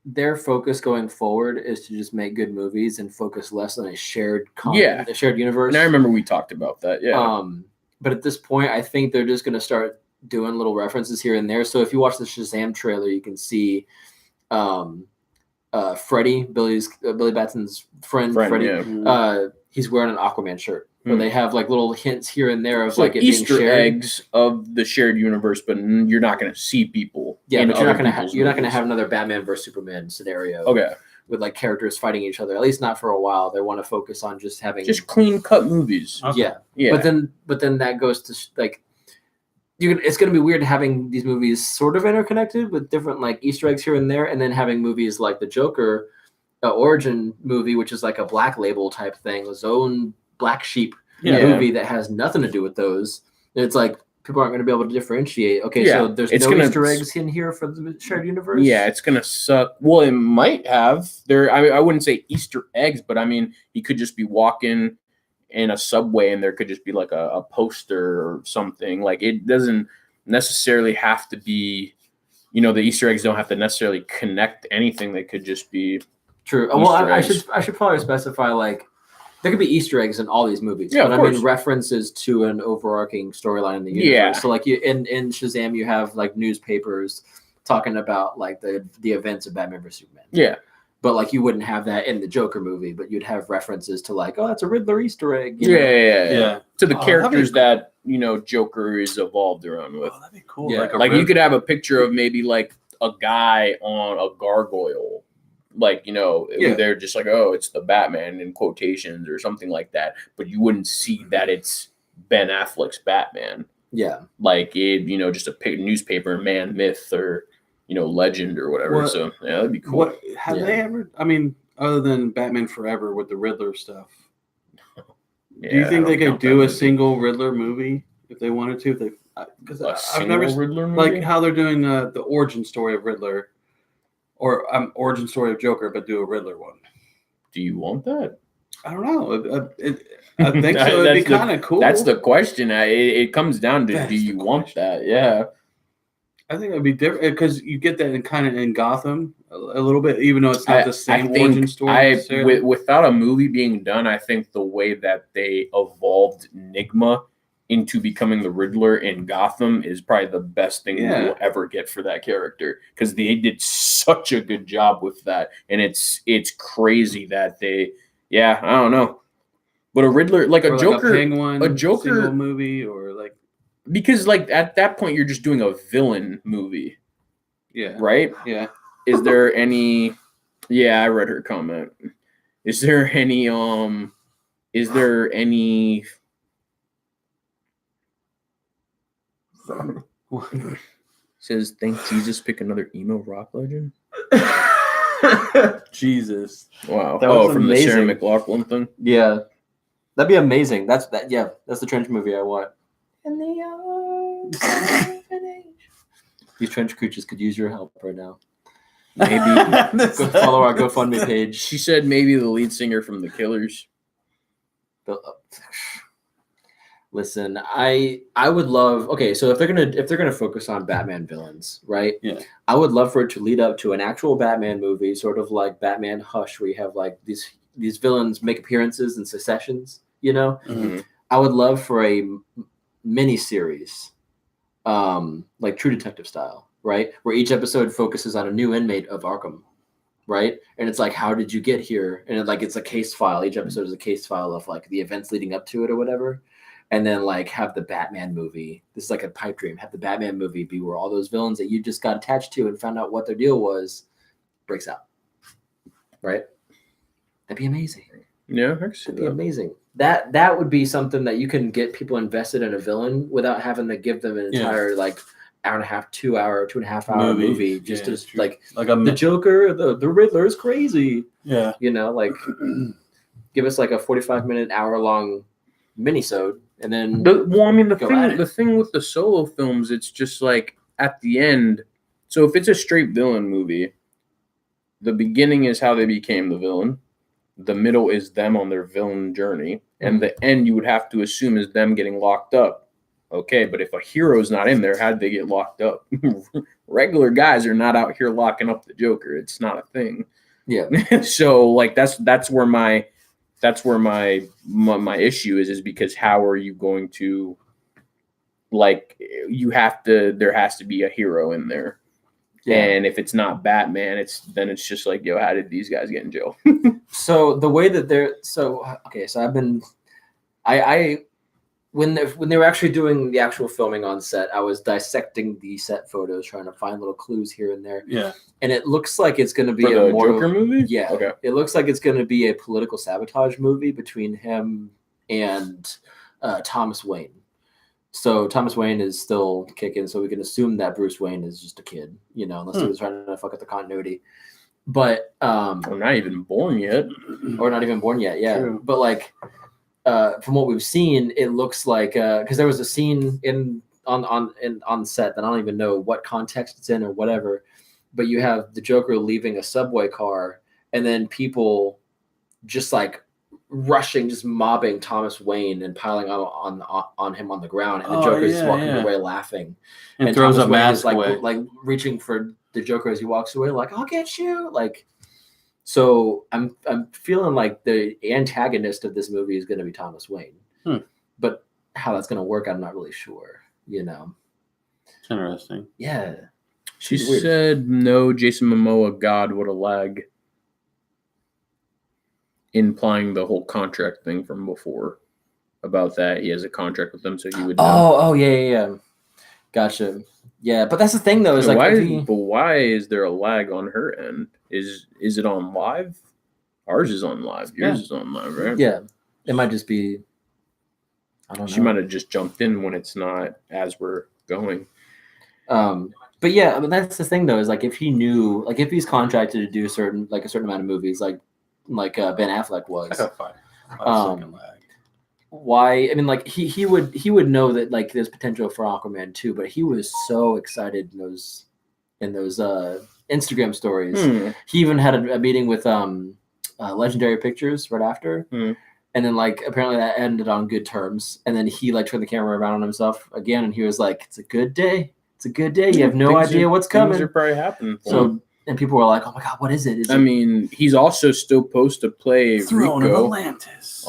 Speaker 2: Their focus going forward is to just make good movies and focus less on a shared a shared universe.
Speaker 3: And I remember we talked about that. Yeah.
Speaker 2: But at this point, I think they're just going to start doing little references here and there. So if you watch the Shazam trailer, you can see Freddy, Billy Batson's friend Freddy.
Speaker 3: Yeah.
Speaker 2: He's wearing an Aquaman shirt. Where they have little hints here and there of
Speaker 3: it Easter
Speaker 2: being shared.
Speaker 3: Eggs of the shared universe, but you're not going to see people.
Speaker 2: Yeah, but you're not going to have another Batman versus Superman scenario.
Speaker 3: Okay.
Speaker 2: With characters fighting each other, at least not for a while. They want to focus on just having
Speaker 3: clean cut movies.
Speaker 2: Okay. Yeah. But then that goes to it's going to be weird having these movies sort of interconnected with different like Easter eggs here and there, and then having movies like the Joker origin movie, which is like a Black Label type thing, his own black sheep movie that has nothing to do with those. And it's like people aren't going to be able to differentiate. Okay, so there's no Easter eggs in here for the shared universe.
Speaker 3: Yeah, it's going to suck. Well, it might have. I wouldn't say Easter eggs, but I mean, he could just be walking in a subway and there could just be like a poster or something. Like it doesn't necessarily have to be, the Easter eggs don't have to necessarily connect anything. They could just be
Speaker 2: true. Well, I should probably specify like there could be Easter eggs in all these movies,
Speaker 3: but
Speaker 2: I mean references to an overarching storyline in the universe.
Speaker 3: Yeah.
Speaker 2: So like in Shazam, you have like newspapers talking about like the events of Batman vs Superman.
Speaker 3: Yeah.
Speaker 2: But like you wouldn't have that in the Joker movie, but you'd have references to like, oh, that's a Riddler Easter egg.
Speaker 3: Yeah. To the characters that Joker is evolved around with.
Speaker 1: Oh, that'd be cool.
Speaker 2: Yeah.
Speaker 3: Like you could have a picture of maybe like a guy on a gargoyle, like they're just like, oh, it's the Batman in quotations or something like that, but you wouldn't see that it's Ben Affleck's Batman.
Speaker 2: Yeah.
Speaker 3: Like it, just a newspaper man myth or legend or whatever. So yeah, that'd be cool.
Speaker 1: What have they ever? I mean, other than Batman Forever with the Riddler stuff, do you think they could do a single Riddler movie if they wanted to? Because I've never
Speaker 3: Riddler movie?
Speaker 1: like how they're doing the origin story of Riddler, or origin story of Joker, but do a Riddler one.
Speaker 3: Do you want that?
Speaker 1: I don't know. I think so. It'd be kind of cool.
Speaker 3: That's the question. It comes down to do you want that? Yeah.
Speaker 1: I think it'd be different because you get that in Gotham a little bit, even though it's not the same origin story.
Speaker 3: Without a movie being done, I think the way that they evolved Nigma into becoming the Riddler in Gotham is probably the best thing we'll ever get for that character, because they did such a good job with that, and it's crazy that I don't know, but a Riddler like a Joker,
Speaker 1: a Joker movie, or like.
Speaker 3: Because, like, at that point, you're just doing a villain movie.
Speaker 1: Yeah.
Speaker 3: Right?
Speaker 1: Yeah.
Speaker 3: Is there any... Yeah, I read her comment. Is there any... Says, thank Jesus, pick another emo rock legend?
Speaker 2: Jesus.
Speaker 3: Wow.
Speaker 2: That was
Speaker 3: from
Speaker 2: amazing.
Speaker 3: the Sarah McLachlan thing?
Speaker 2: Yeah. That'd be amazing. That's the trench movie I want. In the arms of an angel. These trench creatures could use your help right now. Maybe go follow our GoFundMe page.
Speaker 3: She said maybe the lead singer from The Killers.
Speaker 2: Listen, I would love. Okay, so if they're gonna focus on Batman villains, right?
Speaker 1: Yeah.
Speaker 2: I would love for it to lead up to an actual Batman movie, sort of like Batman Hush, where you have like these villains make appearances in successions.
Speaker 1: Mm-hmm.
Speaker 2: I would love for a mini-series, like True Detective style, right? Where each episode focuses on a new inmate of Arkham, right? And it's like, how did you get here? And it's a case file. Each episode is a case file of like the events leading up to it or whatever. And then like have the Batman movie. This is like a pipe dream. Have the Batman movie be where all those villains that you just got attached to and found out what their deal was breaks out, right? That'd be amazing.
Speaker 3: Yeah,
Speaker 2: that'd be amazing. That would be something that you can get people invested in a villain without having to give them an entire like hour and a half, 2 hour, 2.5 hour movie just to like the Joker, the Riddler is crazy.
Speaker 1: Yeah.
Speaker 2: Like give us like a 45-minute, hour-long minisode, and then
Speaker 3: the thing with the solo films, it's just like at the end. So if it's a straight villain movie, the beginning is how they became the villain. The middle is them on their villain journey. And the end, you would have to assume, is them getting locked up. Okay, but if a hero's not in there, how did they get locked up? Regular guys are not out here locking up the Joker. It's not a thing.
Speaker 2: Yeah.
Speaker 3: So, like, that's where my issue is because how are you going to, like, there has to be a hero in there. Yeah. And if it's not Batman, it's just like, yo, how did these guys get in jail?
Speaker 2: So the way that when they were actually doing the actual filming on set, I was dissecting the set photos, trying to find little clues here and there.
Speaker 1: Yeah.
Speaker 2: And it looks like it's going to be
Speaker 3: a Joker movie.
Speaker 2: Yeah.
Speaker 3: Okay.
Speaker 2: It looks like it's going to be a political sabotage movie between him and Thomas Wayne. So Thomas Wayne is still kicking, so we can assume that Bruce Wayne is just a kid, unless he was trying to fuck up the continuity. But
Speaker 3: Or not even born yet.
Speaker 2: Or not even born yet, yeah.
Speaker 1: True.
Speaker 2: But like from what we've seen, it looks like because there was a scene on set that I don't even know what context it's in or whatever, but you have the Joker leaving a subway car and then people just like rushing, just mobbing Thomas Wayne and piling on him on the ground, and the Joker's just walking away laughing,
Speaker 1: and throws
Speaker 2: Thomas
Speaker 1: a
Speaker 2: Wayne
Speaker 1: mask
Speaker 2: is like
Speaker 1: away.
Speaker 2: like reaching for the Joker as he walks away, like I'll get you, like. So I'm feeling like the antagonist of this movie is going to be Thomas Wayne, but how that's going to work, I'm not really sure.
Speaker 1: It's interesting.
Speaker 2: Yeah.
Speaker 3: She said no. Jason Momoa, God, what a lag. Implying the whole contract thing from before about that he has a contract with them, so he would know.
Speaker 2: Oh yeah. Gotcha. Yeah, but that's the thing though. Is like
Speaker 3: why is there a lag on her end? Is it on live? Ours is on live. Yours is on live, right?
Speaker 2: Yeah, it might just be. I don't know.
Speaker 3: She might have just jumped in when it's not as we're going.
Speaker 2: But yeah, I mean that's the thing though. Is like if he knew, like if he's contracted to do a certain amount of movies, like Ben Affleck was.
Speaker 1: Like a 5 second lag.
Speaker 2: Why? I mean, like he would know that like there's potential for Aquaman too, but he was so excited in those Instagram stories. He even had a meeting with Legendary Pictures right after, and then like apparently that ended on good terms. And then he like turned the camera around on himself again, and he was like, "It's a good day. It's a good day. You have no idea what's coming."
Speaker 3: Things are probably happening.
Speaker 2: So. And people were like, "Oh my god, what is it?"
Speaker 3: I mean, he's also still supposed to play
Speaker 1: Throne of
Speaker 3: Rico,
Speaker 1: Atlantis.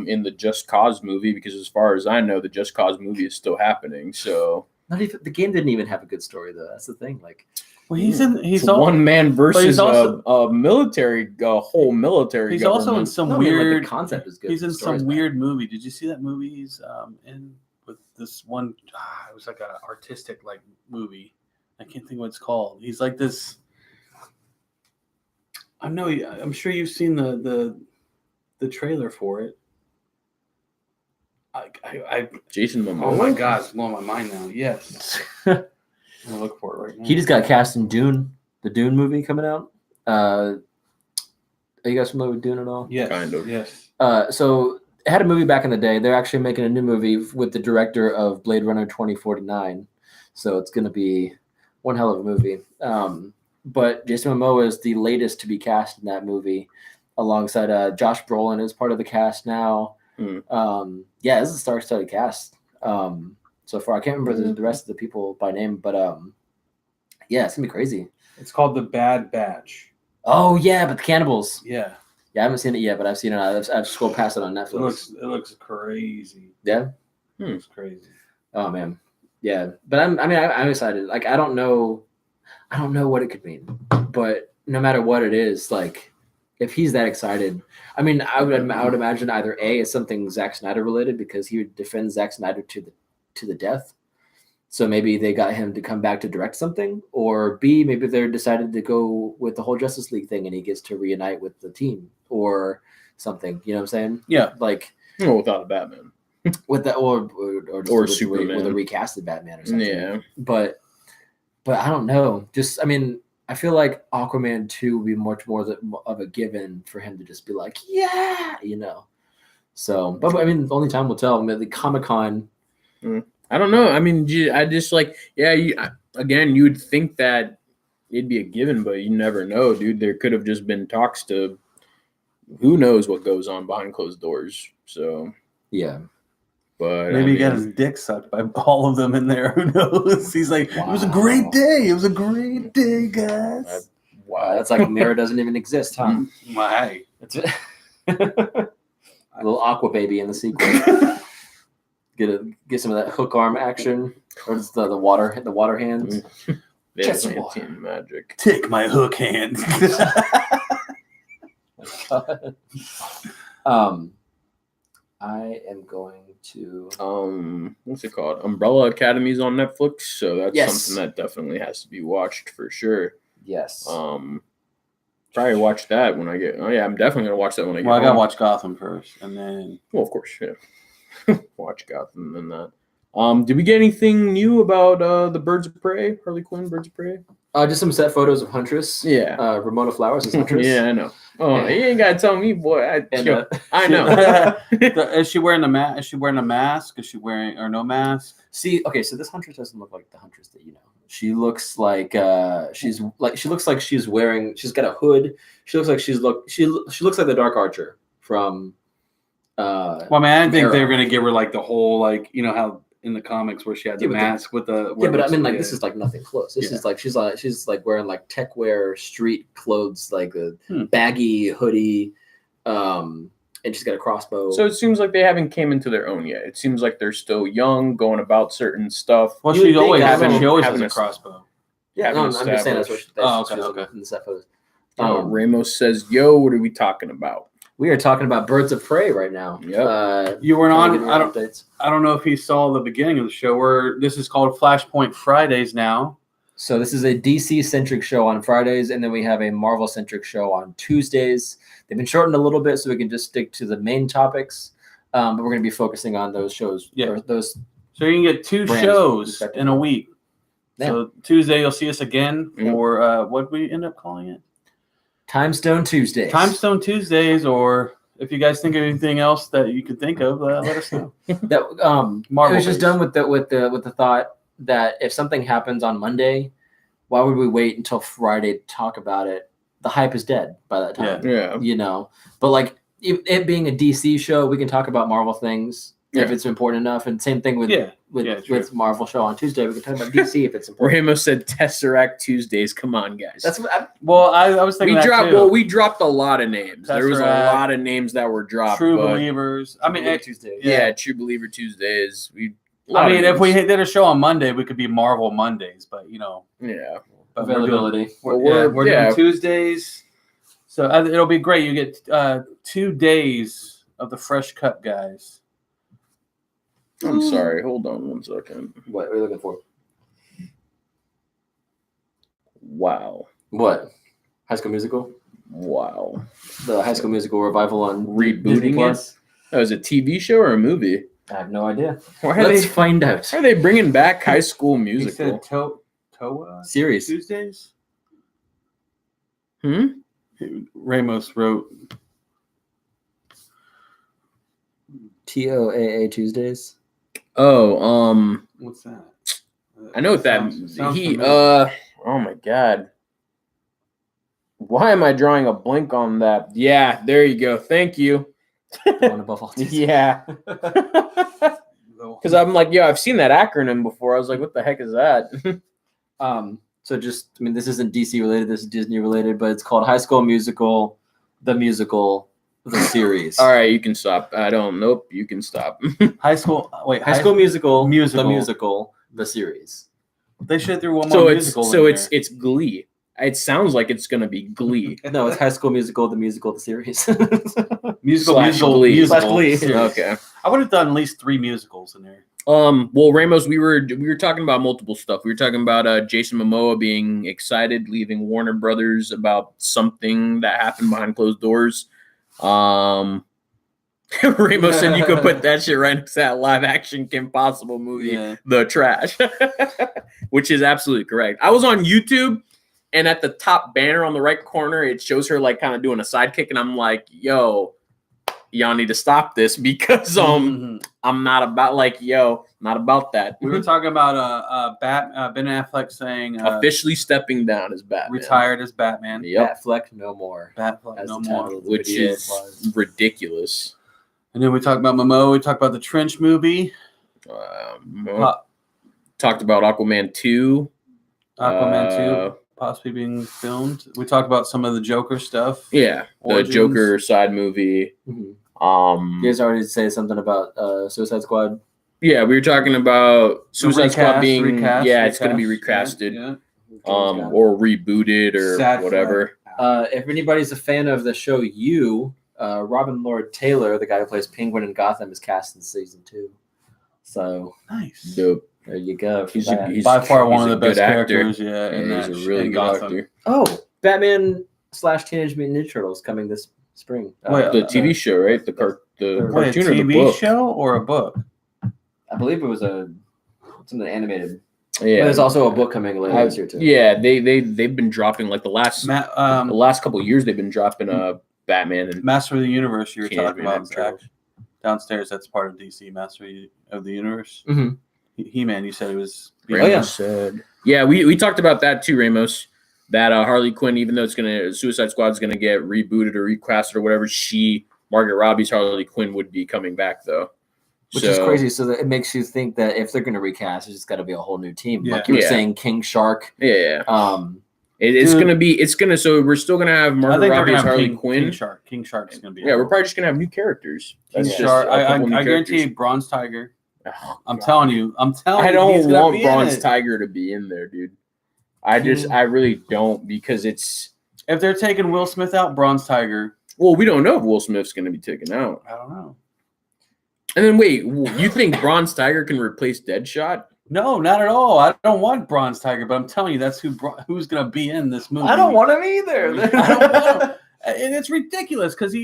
Speaker 3: in the Just Cause movie, because as far as I know, the Just Cause movie is still happening. So
Speaker 2: not even the game didn't even have a good story though. That's the thing. Like,
Speaker 1: well, he's
Speaker 3: one man versus
Speaker 1: also,
Speaker 3: a military, a whole military.
Speaker 1: He's
Speaker 3: government.
Speaker 1: also in some
Speaker 2: the
Speaker 1: weird
Speaker 2: concept is good.
Speaker 1: He's in some weird movie. Did you see that movie? He's in with this one. It was like an artistic like movie. I can't think what it's called. He's like this. I'm sure you've seen the trailer for it.
Speaker 3: Jason Momoa.
Speaker 1: Oh my god, it's blowing my mind now. Yes. I'm gonna look for it right now.
Speaker 2: He just got cast in Dune, the Dune movie coming out. Are you guys familiar with Dune at all?
Speaker 1: Yes.
Speaker 3: Kind of.
Speaker 1: Yes.
Speaker 2: So it had a movie back in the day. They're actually making a new movie with the director of Blade Runner 2049. So it's gonna be one hell of a movie. But Jason Momoa is the latest to be cast in that movie, alongside Josh Brolin is part of the cast now. Yeah, this is a star-studded cast so far. I can't remember the rest of the people by name, but yeah, it's gonna be crazy.
Speaker 1: It's called The Bad Batch.
Speaker 2: Oh yeah, but the cannibals.
Speaker 1: Yeah,
Speaker 2: I haven't seen it yet, but I've seen it. I've scrolled past it on Netflix.
Speaker 1: It looks crazy.
Speaker 2: Yeah,
Speaker 1: It looks crazy.
Speaker 2: Oh man, yeah. But I'm excited. Like I don't know what it could mean, but no matter what it is, like if he's that excited, I mean, I would imagine either A, it's something Zack Snyder related because he would defend Zack Snyder to the death. So maybe they got him to come back to direct something, or B, maybe they're decided to go with the whole Justice League thing and he gets to reunite with the team or something. You know what I'm saying?
Speaker 1: Yeah.
Speaker 2: Like
Speaker 3: without a Batman.
Speaker 2: With that or
Speaker 3: Superman
Speaker 2: with a recasted Batman or something.
Speaker 3: Yeah.
Speaker 2: But I don't know. Just, I mean, I feel like Aquaman 2 would be much more of a given for him to just be like, yeah, So, but I mean, the only time will tell. I mean, the Comic-Con.
Speaker 3: I don't know. I mean, I just like, again, you'd think that it'd be a given, but you never know, dude. There could have just been talks to who knows what goes on behind closed doors. So,
Speaker 2: yeah.
Speaker 3: But
Speaker 1: maybe he got his dick sucked by all of them in there. Who knows? He's like, wow. It was a great day. It was a great day, guys.
Speaker 2: Wow, that's like Mara doesn't even exist, huh?
Speaker 1: Why?
Speaker 2: It's a little Aqua Baby in the sequel. Get some of that hook arm action, or just the water hands.
Speaker 3: Team magic.
Speaker 1: Take my hook hand.
Speaker 2: I am going to
Speaker 3: what's it called? Umbrella Academy's on Netflix, so that's something that definitely has to be watched for sure.
Speaker 2: Yes.
Speaker 3: Probably watch that when I get. Oh yeah, I'm definitely gonna watch that when I get.
Speaker 1: Well, I gotta watch Gotham first, and then.
Speaker 3: Well, of course, yeah. Watch Gotham and that. Did we get anything new about the Birds of Prey? Harley Quinn, Birds of Prey?
Speaker 2: Just some set photos of Huntress.
Speaker 3: Yeah.
Speaker 2: Ramona Flowers is Huntress.
Speaker 3: Yeah, I know. Oh, you ain't gotta tell me, boy. I know.
Speaker 1: Is she wearing a mask? Is she wearing a mask? Is she wearing or no mask?
Speaker 2: See, okay, so this Huntress doesn't look like the Huntress that you know. She looks like she's wearing. She's got a hood. She looks like she looks like the Dark Archer from.
Speaker 1: Well, I mean, I didn't think
Speaker 2: Arrow.
Speaker 1: they were gonna give her like the whole like how in the comics where she had the mask with the.
Speaker 2: Yeah, but I mean, like this is like nothing close. This is like she's like wearing like tech wear street clothes, like a baggy hoodie, and she's got a crossbow.
Speaker 3: So it seems like they haven't came into their own yet. It seems like they're still young, going about certain stuff.
Speaker 1: Well, she always has
Speaker 3: having
Speaker 1: a crossbow.
Speaker 3: Yeah,
Speaker 2: no, I'm just saying that's what
Speaker 1: okay.
Speaker 2: in the set photos.
Speaker 3: Ramos says, "Yo, what are we talking about?"
Speaker 2: We are talking about Birds of Prey right now.
Speaker 3: Yep.
Speaker 1: You weren't on.
Speaker 2: Updates.
Speaker 1: I don't know if you saw the beginning of the show where this is called Flashpoint Fridays now.
Speaker 2: So this is a DC-centric show on Fridays, and then we have a Marvel-centric show on Tuesdays. They've been shortened a little bit so we can just stick to the main topics, but we're going to be focusing on those shows.
Speaker 1: Yeah.
Speaker 2: Or those.
Speaker 1: So you can get 2 shows in a week.
Speaker 2: Yeah.
Speaker 1: So Tuesday you'll see us again, or what we end up calling it?
Speaker 2: Time Stone Tuesdays.
Speaker 1: Time Stone Tuesdays, or if you guys think of anything else that you could think of, let us know.
Speaker 2: That
Speaker 1: Marvel
Speaker 2: it was just done with the thought that if something happens on Monday, why would we wait until Friday to talk about it? The hype is dead by that time.
Speaker 3: Yeah.
Speaker 2: But like it being a DC show, we can talk about Marvel things if it's important enough. And same thing with Marvel show on Tuesday. We can talk about DC if it's important.
Speaker 3: Ramos said Tesseract Tuesdays. Come on, guys.
Speaker 2: That's what
Speaker 1: I was thinking.
Speaker 3: We dropped a lot of names. There was a lot of names that were dropped.
Speaker 1: True Believers. I mean,
Speaker 2: Tuesdays.
Speaker 3: Yeah, True Believer Tuesdays.
Speaker 1: If we did a show on Monday, we could be Marvel Mondays, but
Speaker 3: yeah,
Speaker 1: but
Speaker 2: availability.
Speaker 1: We're doing Tuesdays, so it'll be great. You get 2 days of the fresh cut guys.
Speaker 3: I'm sorry. Hold on 1 second.
Speaker 2: What are you looking for?
Speaker 3: Wow.
Speaker 2: What? High School Musical?
Speaker 3: Wow.
Speaker 2: The High School Musical revival on
Speaker 3: rebooting
Speaker 2: Disney Plus?
Speaker 3: Oh, is it a TV show or a movie?
Speaker 2: I have no idea.
Speaker 3: Let's
Speaker 2: find out.
Speaker 3: Are they bringing back High School Musical?
Speaker 1: He said Toa
Speaker 2: series
Speaker 1: Tuesdays.
Speaker 3: Ramos
Speaker 1: wrote
Speaker 2: TOAA Tuesdays.
Speaker 3: Oh,
Speaker 1: what's that?
Speaker 3: I know what that oh my god. Why am I drawing a blank on that? Yeah, there you go. Thank you.
Speaker 2: Above all
Speaker 3: yeah. Because I'm like, I've seen that acronym before. I was like, what the heck is that?
Speaker 2: So this isn't DC related, this is Disney related, but it's called High School Musical, the musical, the series.
Speaker 3: All right, you can stop. You can stop.
Speaker 1: High School
Speaker 2: Musical,
Speaker 1: the
Speaker 2: musical, the series.
Speaker 1: They should threw one more musical.
Speaker 3: It's Glee. It sounds like it's gonna be Glee.
Speaker 2: No, it's High School Musical, the series.
Speaker 1: musical
Speaker 2: Glee.
Speaker 1: Series.
Speaker 3: Okay.
Speaker 1: I would have done at least 3 musicals in there.
Speaker 3: Well, Ramos, we were talking about multiple stuff. We were talking about Jason Momoa being excited, leaving Warner Brothers about something that happened behind closed doors. Ramos said you could put that shit right next to that live action Kim Possible movie, The Trash, which is absolutely correct. I was on YouTube, and at the top banner on the right corner, it shows her like kind of doing a sidekick, and I'm like, yo, y'all need to stop this because I'm not about not about that.
Speaker 1: We were talking about Ben Affleck saying
Speaker 3: officially stepping down as Batman,
Speaker 1: retired as Batman.
Speaker 3: Yep.
Speaker 2: Batfleck no more.
Speaker 1: Batfleck no more,
Speaker 3: which is ridiculous.
Speaker 1: And then we talked about Momoa. We talked about the Trench movie.
Speaker 3: Talked about Aquaman 2.
Speaker 1: Aquaman 2 possibly being filmed. We talked about some of the Joker stuff.
Speaker 3: Yeah,
Speaker 1: Origins.
Speaker 3: The Joker side movie.
Speaker 2: Mm-hmm. You guys already say something about Suicide Squad?
Speaker 3: Yeah, we were talking about Suicide Squad being it's going to be recasted, or rebooted or whatever.
Speaker 2: If anybody's a fan of the show Robin Lord Taylor, the guy who plays Penguin in Gotham, is cast in season 2. So
Speaker 1: nice.
Speaker 3: Dope.
Speaker 2: There you go.
Speaker 3: He's
Speaker 1: by far one of the best
Speaker 3: actor.
Speaker 1: characters. Yeah,
Speaker 3: he's a really good actor.
Speaker 2: Oh, Batman / Teenage Mutant Ninja Turtles coming this spring.
Speaker 3: The TV show, right? The cartoon
Speaker 1: a
Speaker 3: or the
Speaker 1: TV
Speaker 3: book?
Speaker 1: show or a book?
Speaker 2: I believe it was a something animated.
Speaker 3: Yeah,
Speaker 2: But there's also a book coming later this year too.
Speaker 3: Yeah, they've been dropping like the last couple of years. They've been dropping Batman and
Speaker 1: Master of the Universe. You were talking
Speaker 3: Candyman
Speaker 1: about Zach. Downstairs. That's part of DC. Master of the Universe.
Speaker 2: Mm-hmm.
Speaker 1: He-Man. You said it was.
Speaker 3: Ramos said, yeah, we talked about that too, Ramos. That Harley Quinn, even though Suicide Squad is gonna get rebooted or recasted or whatever, Margaret Robbie's Harley Quinn would be coming back though.
Speaker 2: Which is crazy. So that it makes you think that if they're gonna recast, it's just got to be a whole new team. Like you were saying, King Shark.
Speaker 3: Yeah. It's gonna. So we're still gonna have Margaret Robbie's Harley Quinn.
Speaker 1: King Shark is gonna be.
Speaker 3: Yeah, we're probably just gonna have new characters.
Speaker 1: King Shark. I guarantee you, Bronze Tiger.
Speaker 3: Oh,
Speaker 1: I'm telling you.
Speaker 3: I don't want Bronze Tiger to be in there, dude. I really don't, because it's.
Speaker 1: If they're taking Will Smith out, Bronze Tiger.
Speaker 3: Well, we don't know if Will Smith's going to be taken out.
Speaker 1: I don't know.
Speaker 3: And then wait, you think Bronze Tiger can replace Deadshot?
Speaker 1: No, not at all. I don't want Bronze Tiger, but I'm telling you, that's who's going to be in this movie.
Speaker 2: I don't want him either.
Speaker 1: I don't want him. And it's ridiculous because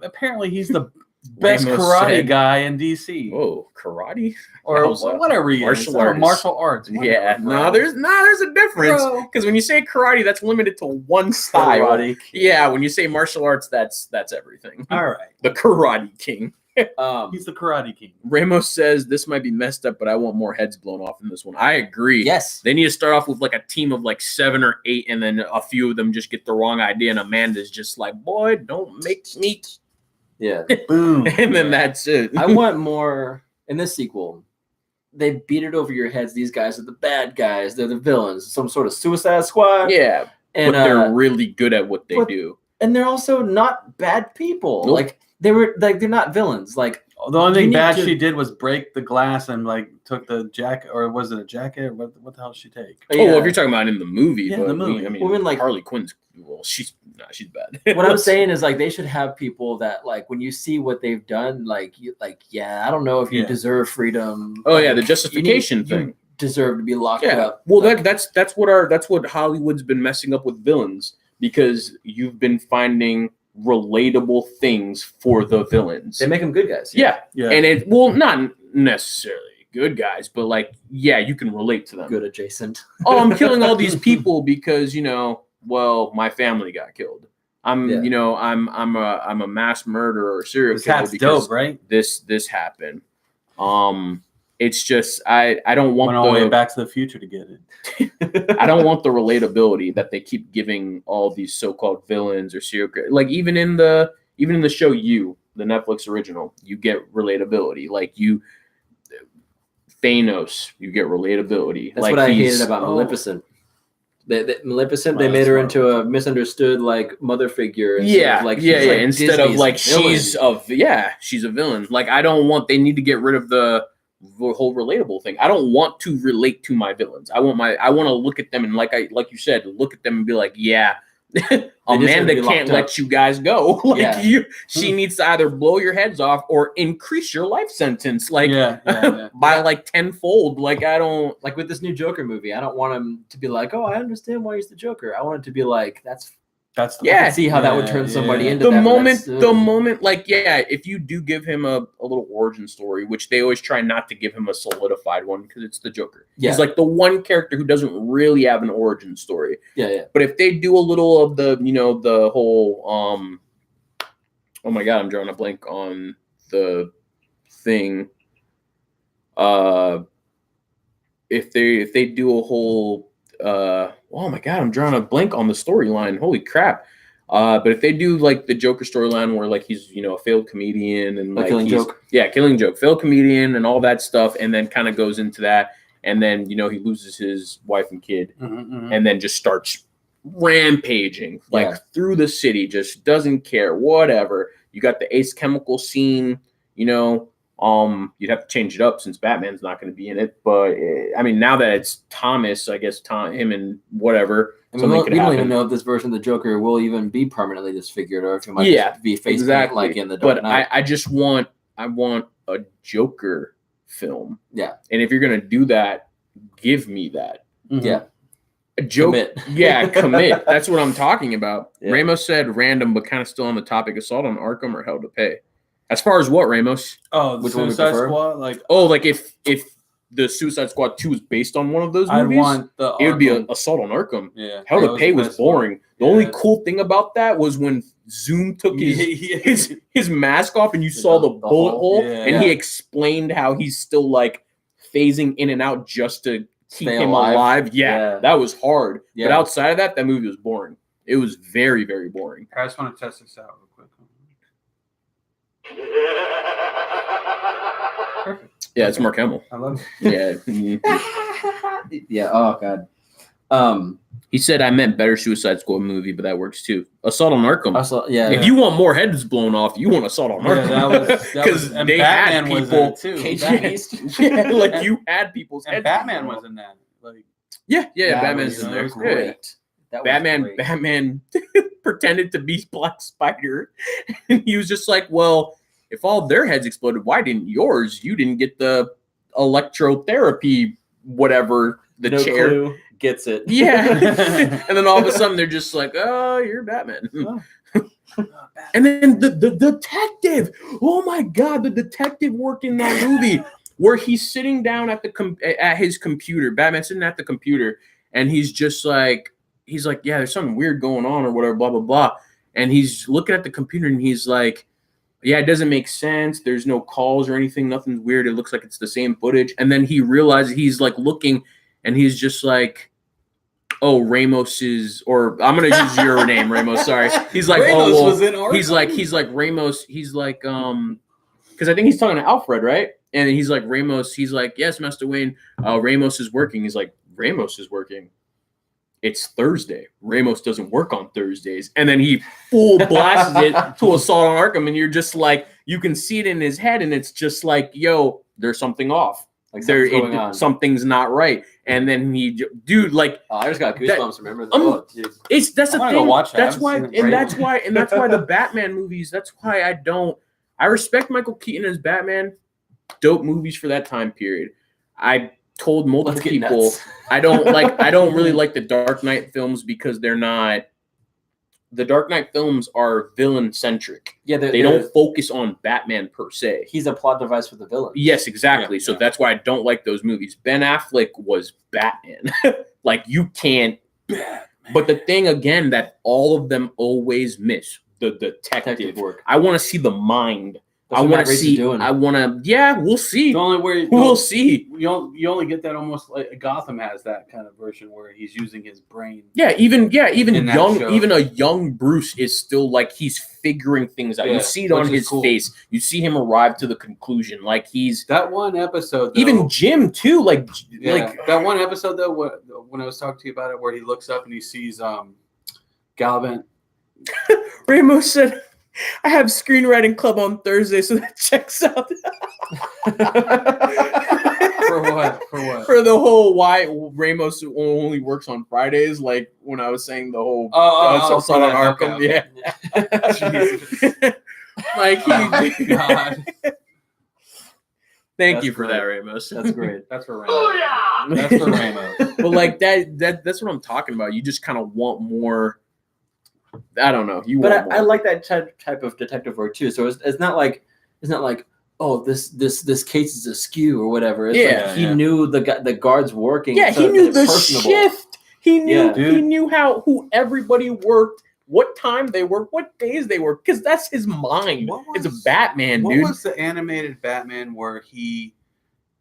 Speaker 1: apparently he's the best karate guy in DC.
Speaker 3: Whoa, karate
Speaker 1: or whatever he is. Martial arts.
Speaker 3: Yeah, there's a difference, because when you say karate, that's limited to one style.
Speaker 1: Karate.
Speaker 3: Yeah, when you say martial arts, that's everything.
Speaker 1: All right,
Speaker 3: the Karate King.
Speaker 1: He's the Karate King.
Speaker 3: Ramos says this might be messed up, but I want more heads blown off in this one. I agree.
Speaker 2: Yes,
Speaker 3: they need to start off with like a team of like 7 or 8, and then a few of them just get the wrong idea, and Amanda's just like, "Boy, don't make meat."
Speaker 2: Yeah.
Speaker 1: Boom.
Speaker 3: And then that's it.
Speaker 2: I want more in this sequel. They beat it over your heads. These guys are the bad guys. They're the villains. Some sort of Suicide Squad.
Speaker 3: Yeah. And but they're really good at what they do.
Speaker 2: And they're also not bad people. Nope. They're not villains. Like,
Speaker 1: the only thing bad she did was break the glass and like took the jacket, or was it a jacket? What the hell did she take?
Speaker 3: Oh, well, if you're talking about in the movie,
Speaker 1: yeah, in the movie.
Speaker 3: I mean, like Harley Quinn's. Well, she's bad.
Speaker 2: What I'm saying is, like, they should have people that, like, when you see what they've done, I don't know if you deserve freedom.
Speaker 3: Oh yeah, the justification thing.
Speaker 2: You deserve to be locked up.
Speaker 3: Well, that's what Hollywood's been messing up with villains, because you've been finding relatable things for the villains.
Speaker 2: They make them good guys.
Speaker 3: Yeah. And not necessarily good guys, but like, yeah, you can relate to them.
Speaker 2: Good adjacent.
Speaker 3: Oh, I'm killing all these people because, well, my family got killed. I'm a mass murderer or serial killer.
Speaker 1: That's dope, right?
Speaker 3: This happened. It's just I don't want
Speaker 1: all the way Back to the Future to get it.
Speaker 3: I don't want the relatability that they keep giving all these so-called villains or serial killers. Like even in the show the Netflix original, you get relatability. Like Thanos, you get relatability.
Speaker 2: That's
Speaker 3: like
Speaker 2: what I hated about Maleficent. Maleficent, they made her into a misunderstood like mother figure.
Speaker 3: Instead of like she's a villain. Like they need to get rid of the whole relatable thing. I don't want to relate to my villains. I want to look at them and like you said, look at them and be like, yeah, Amanda can't let you guys go. She needs to either blow your heads off or increase your life sentence, like by like tenfold. Like I don't like with this new Joker movie. I don't want him to be like, oh, I understand why he's the Joker. I want it to be like that's I can see how that would turn somebody into the moment. Like if you do give him a little origin story, which they always try not to give him a solidified one because it's the Joker. He's like the one character who doesn't really have an origin story. But if they do a little of the the whole oh my god, I'm drawing a blank on the thing. If they do a whole oh my god, I'm drawing a blank on the storyline. Holy crap. But if they do like the Joker storyline where like he's a failed comedian and like
Speaker 2: Killing Joke.
Speaker 3: Killing Joke, failed comedian and all that stuff, and then kind of goes into that, and then he loses his wife and kid, and then just starts rampaging through the city, just doesn't care, whatever. You got the Ace Chemical scene, you'd have to change it up since Batman's not going to be in it. But I mean, now that it's Thomas, I guess him and whatever.
Speaker 2: I mean, we don't even know if this version of the Joker will even be permanently disfigured, or if he might just be face like in the Dark Knight.
Speaker 3: But I want a Joker film.
Speaker 2: Yeah,
Speaker 3: and if you're going to do that, give me that.
Speaker 2: Yeah.
Speaker 3: A joke,
Speaker 2: commit.
Speaker 3: Commit. That's what I'm talking about. Yeah. Ramos said random, but kind of still on the topic: Assault on Arkham or Hell to Pay. As far as what, Ramos?
Speaker 1: Oh, the Suicide Squad. Like,
Speaker 3: like if the Suicide Squad 2 was based on one of those
Speaker 1: I
Speaker 3: movies,
Speaker 1: want the.
Speaker 3: it would be
Speaker 1: Arkham.
Speaker 3: Assault on Arkham.
Speaker 1: Yeah.
Speaker 3: Hell
Speaker 1: that
Speaker 3: to Pay
Speaker 1: the
Speaker 3: was
Speaker 1: best one.
Speaker 3: boring. The
Speaker 1: Yeah.
Speaker 3: only cool thing about that was when Zoom took his mask off and you saw the bullet hole, and he explained how he's still like phasing in and out just to keep him alive. Yeah, that was hard. Yeah. But outside of that, that movie was boring. It was very, very boring.
Speaker 1: I just want to test this out real quick. Perfect.
Speaker 3: Yeah, it's Mark Hamill.
Speaker 1: I love it.
Speaker 3: Yeah.
Speaker 2: Yeah. Oh God.
Speaker 3: He said I meant better Suicide Squad movie, but that works too. Assault on Arkham.
Speaker 2: Yeah.
Speaker 3: If you want more heads blown off, you want Assault on Arkham.
Speaker 1: Yeah,
Speaker 3: because they
Speaker 1: Batman
Speaker 3: had
Speaker 1: was
Speaker 3: people
Speaker 1: in it too.
Speaker 3: Yeah, like you had people's heads.
Speaker 1: And Batman was in that. Like,
Speaker 3: yeah,
Speaker 1: that
Speaker 3: Batman's
Speaker 1: was
Speaker 3: in there.
Speaker 2: Great.
Speaker 3: Yeah.
Speaker 2: That was great.
Speaker 3: Batman pretended to be Black Spider, and he was just like, "Well, if all their heads exploded, why didn't yours? You didn't get the electrotherapy, whatever, the
Speaker 2: No
Speaker 3: chair."
Speaker 2: clue. Gets it.
Speaker 3: Yeah. And then all of a sudden they're just like, "Oh, you're Batman." And then the detective. Oh my God, the detective work in that movie where he's sitting down at his computer. Batman's sitting at the computer, and he's like, "Yeah, there's something weird going on or whatever, blah blah blah." And he's looking at the computer and he's like, "Yeah, it doesn't make sense. There's no calls or anything. Nothing's weird. It looks like it's the same footage." And then he realizes he's like looking, and he's just like, "Oh, Ramos is," or I'm gonna use your name, Ramos. Sorry. He's like,
Speaker 1: Ramos
Speaker 3: "Oh, well,"
Speaker 1: was in Arkham.
Speaker 3: he's like Ramos. He's like, because I think he's talking to Alfred, right? And he's like, Ramos. He's like, "Yes, Master Wayne. Ramos is working." He's like, "Ramos is working. It's Thursday. Ramos doesn't work on Thursdays." And then he full blasts it to Assault on Arkham, and you're just like, you can see it in his head, and it's just like, yo, there's something off. Like something's not right. And then like,
Speaker 2: I just got goosebumps. Remember
Speaker 3: that? That's the thing.
Speaker 1: Watch that.
Speaker 3: That's why the Batman movies. That's why I respect Michael Keaton as Batman. Dope movies for that time period. I told multiple people I don't really like the Dark Knight films because they're not. The Dark Knight films are villain centric. Yeah, they don't focus on Batman per se.
Speaker 2: He's a plot device for the villain.
Speaker 3: Yes, exactly. So that's why I don't like those movies. Ben Affleck was Batman. Like, you can't. Batman. But the thing again that all of them always miss, the detective work. I want to see the mind. I want to see. I want to. Yeah, we'll see.
Speaker 1: The only way
Speaker 3: we'll see.
Speaker 1: You only get that almost like Gotham has that kind of version where he's using his brain.
Speaker 3: Yeah, even a young Bruce is still like he's figuring things out. Yeah, you see it on his face. You see him arrive to the conclusion. Like he's
Speaker 1: that one episode. Though,
Speaker 3: even Jim too. Like
Speaker 1: that one episode though. When I was talking to you about it, where he looks up and he sees Galvin.
Speaker 3: Ramos said, "I have screenwriting club on Thursday, so that checks out."
Speaker 1: For what?
Speaker 3: For the whole why Ramos only works on Fridays, like when I was saying the whole Assault on Arkham.
Speaker 1: Okay.
Speaker 3: Yeah. Like
Speaker 1: God.
Speaker 3: Thank you for that, Ramos.
Speaker 2: That's great.
Speaker 1: That's for Ramos. That's for Ramos.
Speaker 3: But like that's what I'm talking about. You just kind of want more. I don't know.
Speaker 2: I like that type of detective work too. So it's not like oh this case is askew or whatever. It's like he knew the guards working.
Speaker 3: Yeah, he knew the shift. He knew who everybody worked, what time they worked, what days they worked, because that's his mind. It's a Batman, dude.
Speaker 1: What was the animated Batman where he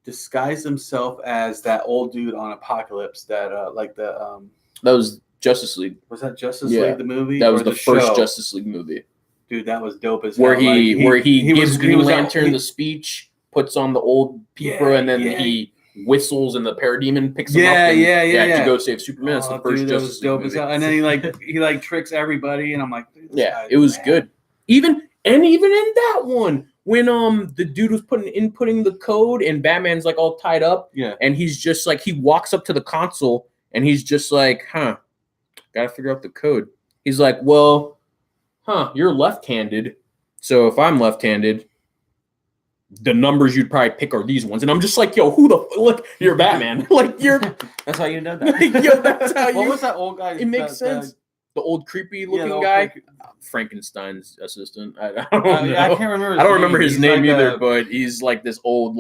Speaker 1: disguised himself as that old dude on Apocalypse? That that
Speaker 3: was Justice League.
Speaker 1: Was that Justice League the movie?
Speaker 3: That was the first Justice League movie.
Speaker 1: Dude, that was dope as
Speaker 3: where
Speaker 1: hell.
Speaker 3: He gives Green Lantern the speech, puts on the old people, and then he whistles, and the Parademon picks him up. Yeah. To go save Superman. That's the first Justice League movie.
Speaker 1: And then he tricks everybody, and I'm like,
Speaker 3: it was good. Even in that one, when the dude was inputting the code, and Batman's like all tied up, and he's just like he walks up to the console, and he's just like, gotta figure out the code. He's like, well, you're left-handed. So if I'm left-handed, the numbers you'd probably pick are these ones. And I'm just like, yo, who the look? You're Batman. Like you're.
Speaker 2: That's how you know that.
Speaker 3: Yo, that's how
Speaker 1: What was that old guy?
Speaker 3: It makes sense. The old creepy looking guy, Frankenstein's assistant. I don't know.
Speaker 1: I can't remember.
Speaker 3: I don't remember his name either. But he's like this old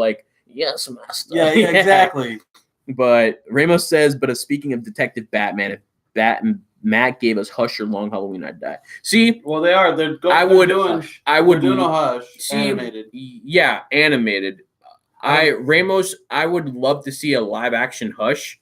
Speaker 3: yes, master.
Speaker 1: Yeah, exactly.
Speaker 3: But Ramos says, but speaking of Detective Batman, if Matt gave us Hush or Long Halloween, I'd die. See,
Speaker 1: Well, they are. They're doing a Hush animated.
Speaker 3: Yeah, animated. Ramos, I would love to see a live action Hush,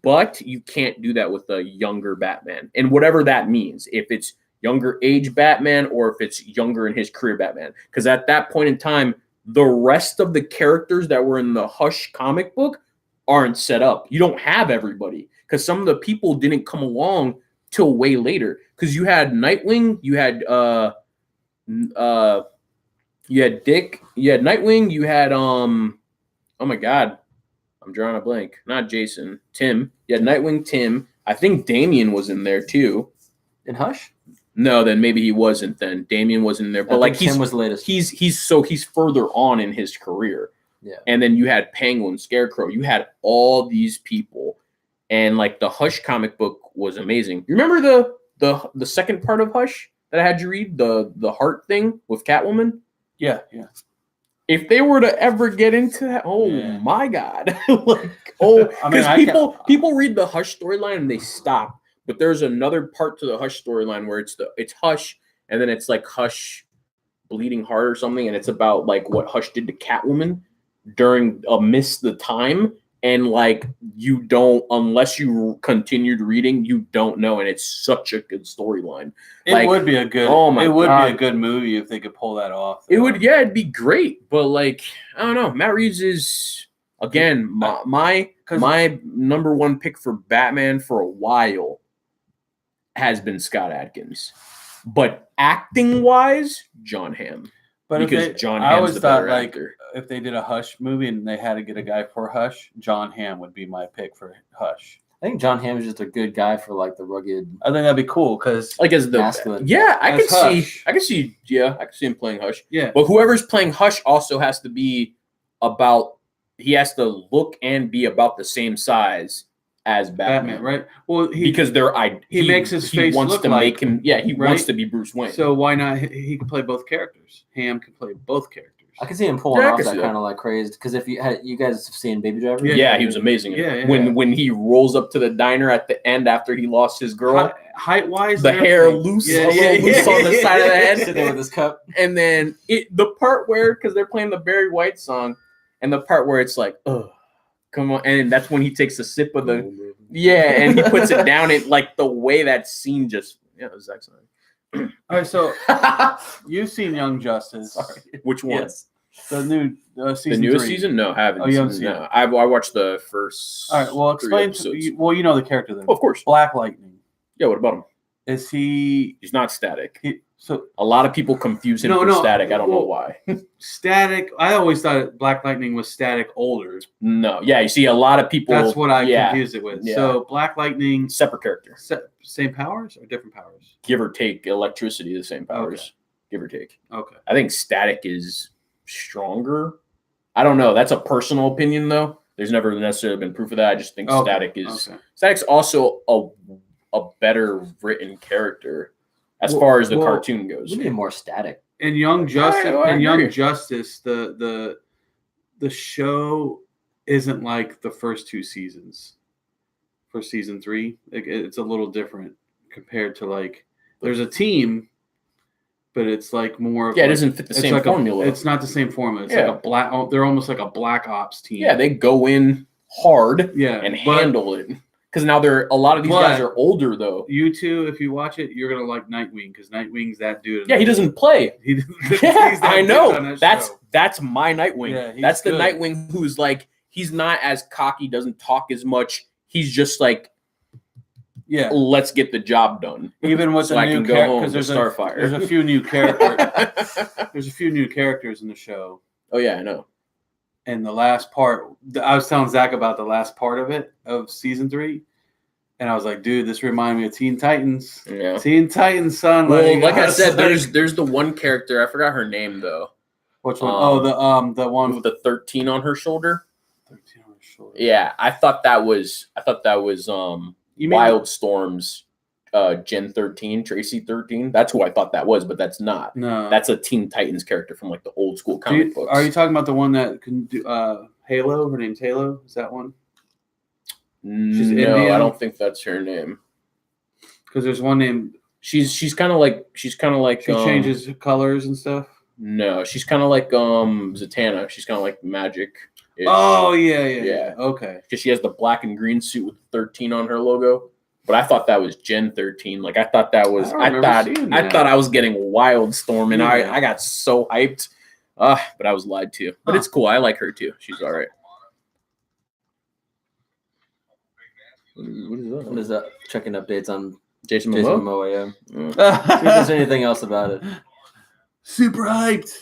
Speaker 3: but you can't do that with a younger Batman, and whatever that means. If it's younger age Batman or if it's younger in his career Batman, because at that point in time, the rest of the characters that were in the Hush comic book aren't set up. You don't have everybody because some of the people didn't come along till way later. Because you had Nightwing, you had Dick, you had Nightwing, you had oh my god, I'm drawing a blank. Not Jason, Tim. You had Nightwing, Tim. I think Damian was in there too.
Speaker 2: In Hush?
Speaker 3: No, then maybe he wasn't. Then Damian wasn't in there, but like
Speaker 2: Tim was the latest.
Speaker 3: He's further on in his career.
Speaker 2: Yeah.
Speaker 3: And then you had Penguin, Scarecrow. You had all these people, and like the Hush comic book was amazing. You remember the second part of Hush that I had you read, the heart thing with Catwoman?
Speaker 1: Yeah.
Speaker 3: If they were to ever get into that, my god, because people read the Hush storyline and they stop. But there's another part to the Hush storyline where it's Hush, and then it's like Hush bleeding heart or something, and it's about like what Hush did to Catwoman during the time, and like you don't, unless you continued reading, you don't know, and it's such a good storyline.
Speaker 1: It would be a good. It would be a good movie if they could pull that off.
Speaker 3: It would, yeah, it'd be great. But like, I don't know, Matt Reeves is again my number one pick for Batman for a while has been Scott Adkins, but acting wise, John Hamm.
Speaker 1: But
Speaker 3: because John Hamm's the better actor.
Speaker 1: If they did a Hush movie and they had to get a guy for Hush, John Hamm would be my pick for Hush.
Speaker 2: I think John Hamm is just a good guy for like the rugged.
Speaker 1: I think that'd be cool because
Speaker 3: like as the
Speaker 2: masculine.
Speaker 3: Yeah, I could see him playing Hush.
Speaker 1: Yeah,
Speaker 3: but whoever's playing Hush also has to be he has to look and be about the same size as Batman,
Speaker 1: right? Well,
Speaker 3: because he
Speaker 1: makes his face
Speaker 3: wants
Speaker 1: look
Speaker 3: to
Speaker 1: like
Speaker 3: make him. Yeah, he wants to be Bruce Wayne.
Speaker 1: So why not? He can play both characters. Hamm can play both characters.
Speaker 2: I can see him pulling off that kind of like crazed. Because if you guys have seen Baby Driver,
Speaker 3: yeah, he was amazing. When he rolls up to the diner at the end after he lost his girl,
Speaker 1: height wise,
Speaker 3: the hair loose, loose on the side of the head,
Speaker 2: sitting there with his cup,
Speaker 3: and then the part where because they're playing the Barry White song, and the part where it's like, ugh. Come on, and that's when he takes a sip of and he puts it down. It like the way that scene just it was excellent.
Speaker 1: All right, so you've seen Young Justice.
Speaker 3: Sorry. Which one?
Speaker 1: Yes. The new season.
Speaker 3: The newest
Speaker 1: 3.
Speaker 3: season? No, I haven't.
Speaker 1: Oh, you haven't seen
Speaker 3: it? I watched the first.
Speaker 1: All right, well, explain. You know the character then.
Speaker 3: Oh, of course.
Speaker 1: Black Lightning.
Speaker 3: Yeah, what about him?
Speaker 1: Is he?
Speaker 3: He's not Static.
Speaker 1: So
Speaker 3: a lot of people confuse him for Static. I don't know why.
Speaker 1: Static. I always thought Black Lightning was Static older.
Speaker 3: No, yeah, you see a lot of people.
Speaker 1: That's what I confused it with.
Speaker 3: Yeah.
Speaker 1: So Black Lightning,
Speaker 3: separate character,
Speaker 1: same powers or different powers?
Speaker 3: Give or take, electricity, the same powers. Okay. Give or take.
Speaker 1: Okay.
Speaker 3: I think Static is stronger. I don't know. That's a personal opinion, though. There's never necessarily been proof of that. I just think Static's also a better written character. As far as the cartoon goes,
Speaker 2: we need more Static.
Speaker 1: In Young Justice, the show isn't like the first 2 seasons. For season 3, it's a little different compared to like there's a team, but it's like more.
Speaker 3: It doesn't fit the same formula.
Speaker 1: It's not the same formula. It's like a black. They're almost like a black ops team.
Speaker 3: Yeah, they go in hard. And handle it. Because now a lot of these guys are older, though.
Speaker 1: You two, if you watch it, you're gonna like Nightwing because Nightwing's that dude.
Speaker 3: Yeah, he doesn't play. I know. That's my Nightwing.
Speaker 1: Yeah,
Speaker 3: that's the Nightwing who's like he's not as cocky, doesn't talk as much. He's just like, let's get the job done.
Speaker 1: Even with the new characters, there's
Speaker 3: Starfire.
Speaker 1: There's a few new characters. There's a few new characters in the show.
Speaker 3: Oh yeah, I know.
Speaker 1: And the last part, I was telling Zach about the last part of season 3, and I was like, "Dude, this reminded me of Teen Titans."
Speaker 3: Yeah,
Speaker 1: Teen Titans, son.
Speaker 3: Well, like I said, there's the one character. I forgot her name though.
Speaker 1: Which one? The one
Speaker 3: with the 13 on her shoulder.
Speaker 1: 13 on her shoulder.
Speaker 3: Yeah, I thought that was Wildstorm's Gen 13, Tracy 13. That's who I thought that was, but that's not.
Speaker 1: No,
Speaker 3: that's a Teen Titans character from like the old school comic books.
Speaker 1: Are you talking about the one that can Halo. Her name's Halo. Is that one?
Speaker 3: No,
Speaker 1: Indian?
Speaker 3: I don't think that's her name.
Speaker 1: Because there's one named.
Speaker 3: She's kind of like
Speaker 1: She changes colors and stuff.
Speaker 3: No, she's kind of like Zatanna. She's kind of like magic.
Speaker 1: Oh yeah. Okay.
Speaker 3: Because she has the black and green suit with 13 on her logo. But I thought that was Gen 13. Like I thought that was. I thought I was getting Wildstorm, and I got so hyped. But I was lied to. But it's cool. I like her too. She's all right.
Speaker 2: What is that? Checking updates on
Speaker 3: Jason
Speaker 2: Jason
Speaker 3: Momoa?
Speaker 2: Momoa, yeah. See if there's anything else about it.
Speaker 1: Super hyped.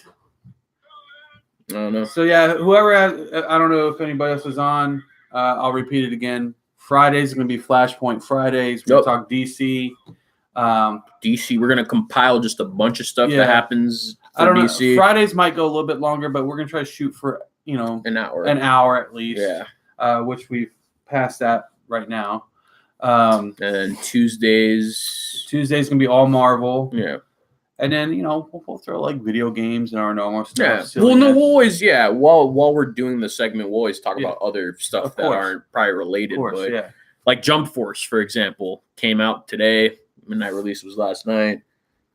Speaker 3: I don't know.
Speaker 1: So yeah, whoever has, I don't know if anybody else is on. I'll repeat it again. Fridays are going to be Flashpoint Fridays. We'll talk DC.
Speaker 3: DC, we're gonna compile just a bunch of stuff that happens.
Speaker 1: I don't
Speaker 3: DC.
Speaker 1: know. Fridays might go a little bit longer, but we're gonna try to shoot for
Speaker 3: an hour.
Speaker 1: An hour at least.
Speaker 3: Yeah.
Speaker 1: Which we've passed that right now.
Speaker 3: And Tuesdays
Speaker 1: gonna be all Marvel.
Speaker 3: Yeah.
Speaker 1: And then we'll throw like video games and our normal stuff.
Speaker 3: Yeah. Well, no, we'll always while we're doing the segment, we'll always talk about other stuff that aren't probably related. But like Jump Force, for example, came out today. Midnight release was last night.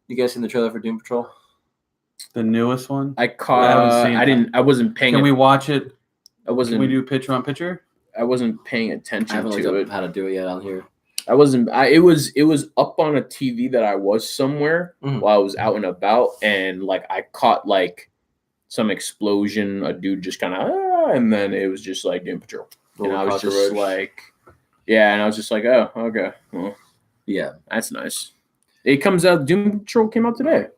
Speaker 2: You guys seen the trailer for Doom Patrol?
Speaker 1: The newest one?
Speaker 3: I wasn't paying.
Speaker 1: Can we watch it?
Speaker 3: I wasn't.
Speaker 1: Can we do picture on picture?
Speaker 3: I wasn't paying attention
Speaker 2: I haven't
Speaker 3: to
Speaker 2: looked
Speaker 3: it.
Speaker 2: up how to do it yet on here.
Speaker 3: I wasn't. It was up on a TV that I was somewhere while I was out and about, and like I caught like some explosion. A dude just kind of, and then it was just like Doom Patrol, and I was just like, and I was just like, oh, okay, well,
Speaker 2: yeah,
Speaker 3: that's nice. It comes out. Doom Patrol came out today,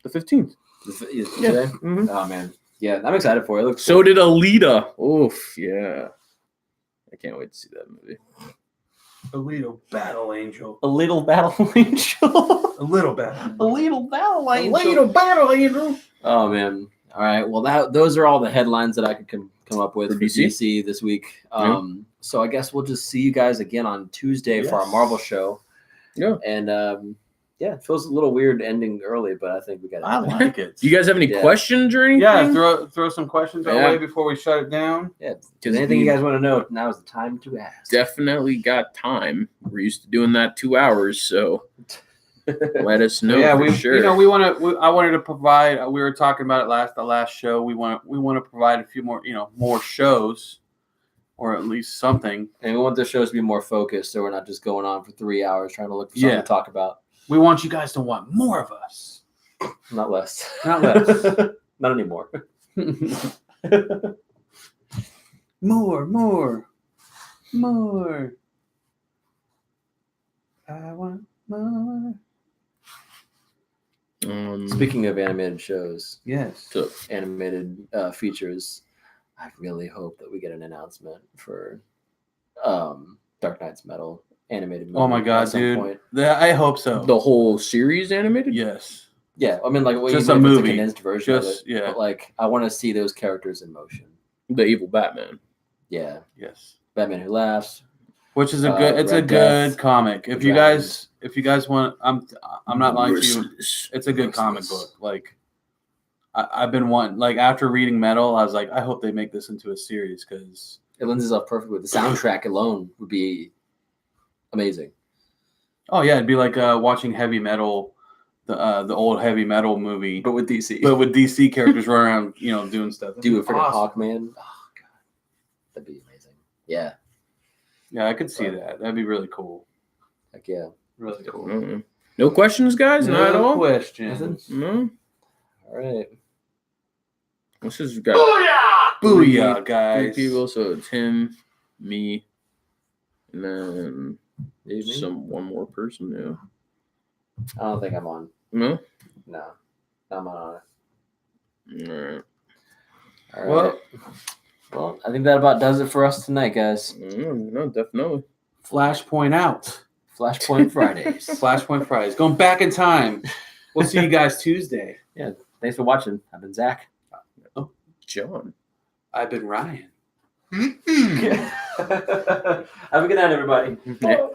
Speaker 3: the 15th.
Speaker 2: Today?
Speaker 3: Mm-hmm.
Speaker 2: Oh man, yeah, I'm excited for it. It looks
Speaker 3: so
Speaker 2: cool.
Speaker 3: did Alita. Oof, yeah, I can't wait to see that movie.
Speaker 1: A little battle angel.
Speaker 2: A little battle angel.
Speaker 1: A little battle.
Speaker 2: A little battle angel.
Speaker 3: A little battle angel.
Speaker 2: Oh man. All right. Well, those are all the headlines that I could come up with for DC this week. So I guess we'll just see you guys again on Tuesday for our Marvel show.
Speaker 3: Yeah.
Speaker 2: And it feels a little weird ending early, but I think we got it.
Speaker 1: I like it.
Speaker 3: Do you guys have any questions or anything?
Speaker 1: Yeah, throw some questions our way before we shut it down.
Speaker 2: Yeah. Anything you guys want to know, now is the time to ask.
Speaker 3: Definitely got time. We're used to doing that 2 hours, so let us know.
Speaker 1: For
Speaker 3: sure.
Speaker 1: I wanted to provide. We were talking about it the last show. We want to provide a few more, more shows, or at least something.
Speaker 2: And we want the shows to be more focused, so we're not just going on for 3 hours trying to look for something to talk about.
Speaker 1: We want you guys to want more of us.
Speaker 2: Not less.
Speaker 1: Not less.
Speaker 2: Not anymore.
Speaker 1: More. I want more.
Speaker 2: Speaking of animated shows,
Speaker 1: animated
Speaker 2: features, I really hope that we get an announcement for Dark Knight's Metal animated movie.
Speaker 1: Oh my god, dude! I hope so.
Speaker 3: The whole series animated?
Speaker 1: Yes.
Speaker 2: Yeah, I mean, like
Speaker 1: just a movie,
Speaker 2: a condensed version of it.
Speaker 1: Yeah.
Speaker 2: But like, I want to see those characters in motion.
Speaker 3: The evil Batman.
Speaker 2: Yeah.
Speaker 1: Yes.
Speaker 2: Batman Who Laughs.
Speaker 1: Which is a good. It's a good comic. If you guys want, I'm not lying to you. It's a good comic book. Like, I've been wanting. Like after reading Metal, I was like, I hope they make this into a series because
Speaker 2: it lends itself perfectly. The soundtrack alone would be amazing.
Speaker 1: Oh yeah, it'd be like watching Heavy Metal, the old Heavy Metal movie,
Speaker 2: but with DC.
Speaker 1: But with DC characters running around, doing stuff.
Speaker 2: Do a freaking Hawkman. Oh god, that'd be amazing. Yeah.
Speaker 1: Yeah, I could see that. That'd be really cool.
Speaker 2: Heck yeah,
Speaker 1: really cool.
Speaker 3: Mm-hmm. No questions, guys.
Speaker 1: No
Speaker 3: Not at all.
Speaker 1: Questions.
Speaker 3: No.
Speaker 2: All right.
Speaker 3: This is got
Speaker 1: Booyah, guys.
Speaker 3: 3 people, so it's him, me, and then one more person now.
Speaker 2: I don't think I'm on.
Speaker 3: No?
Speaker 2: No. I'm on it.
Speaker 3: All right.
Speaker 2: Well, I think that about does it for us tonight, guys.
Speaker 3: No, definitely.
Speaker 1: Flashpoint out.
Speaker 2: Flashpoint Fridays.
Speaker 1: Flashpoint Fridays. Going back in time. We'll see you guys Tuesday.
Speaker 2: Yeah. Thanks for watching. I've been Zach.
Speaker 3: Oh, John.
Speaker 1: I've been Ryan.
Speaker 2: Have a good night, everybody.
Speaker 4: Yeah.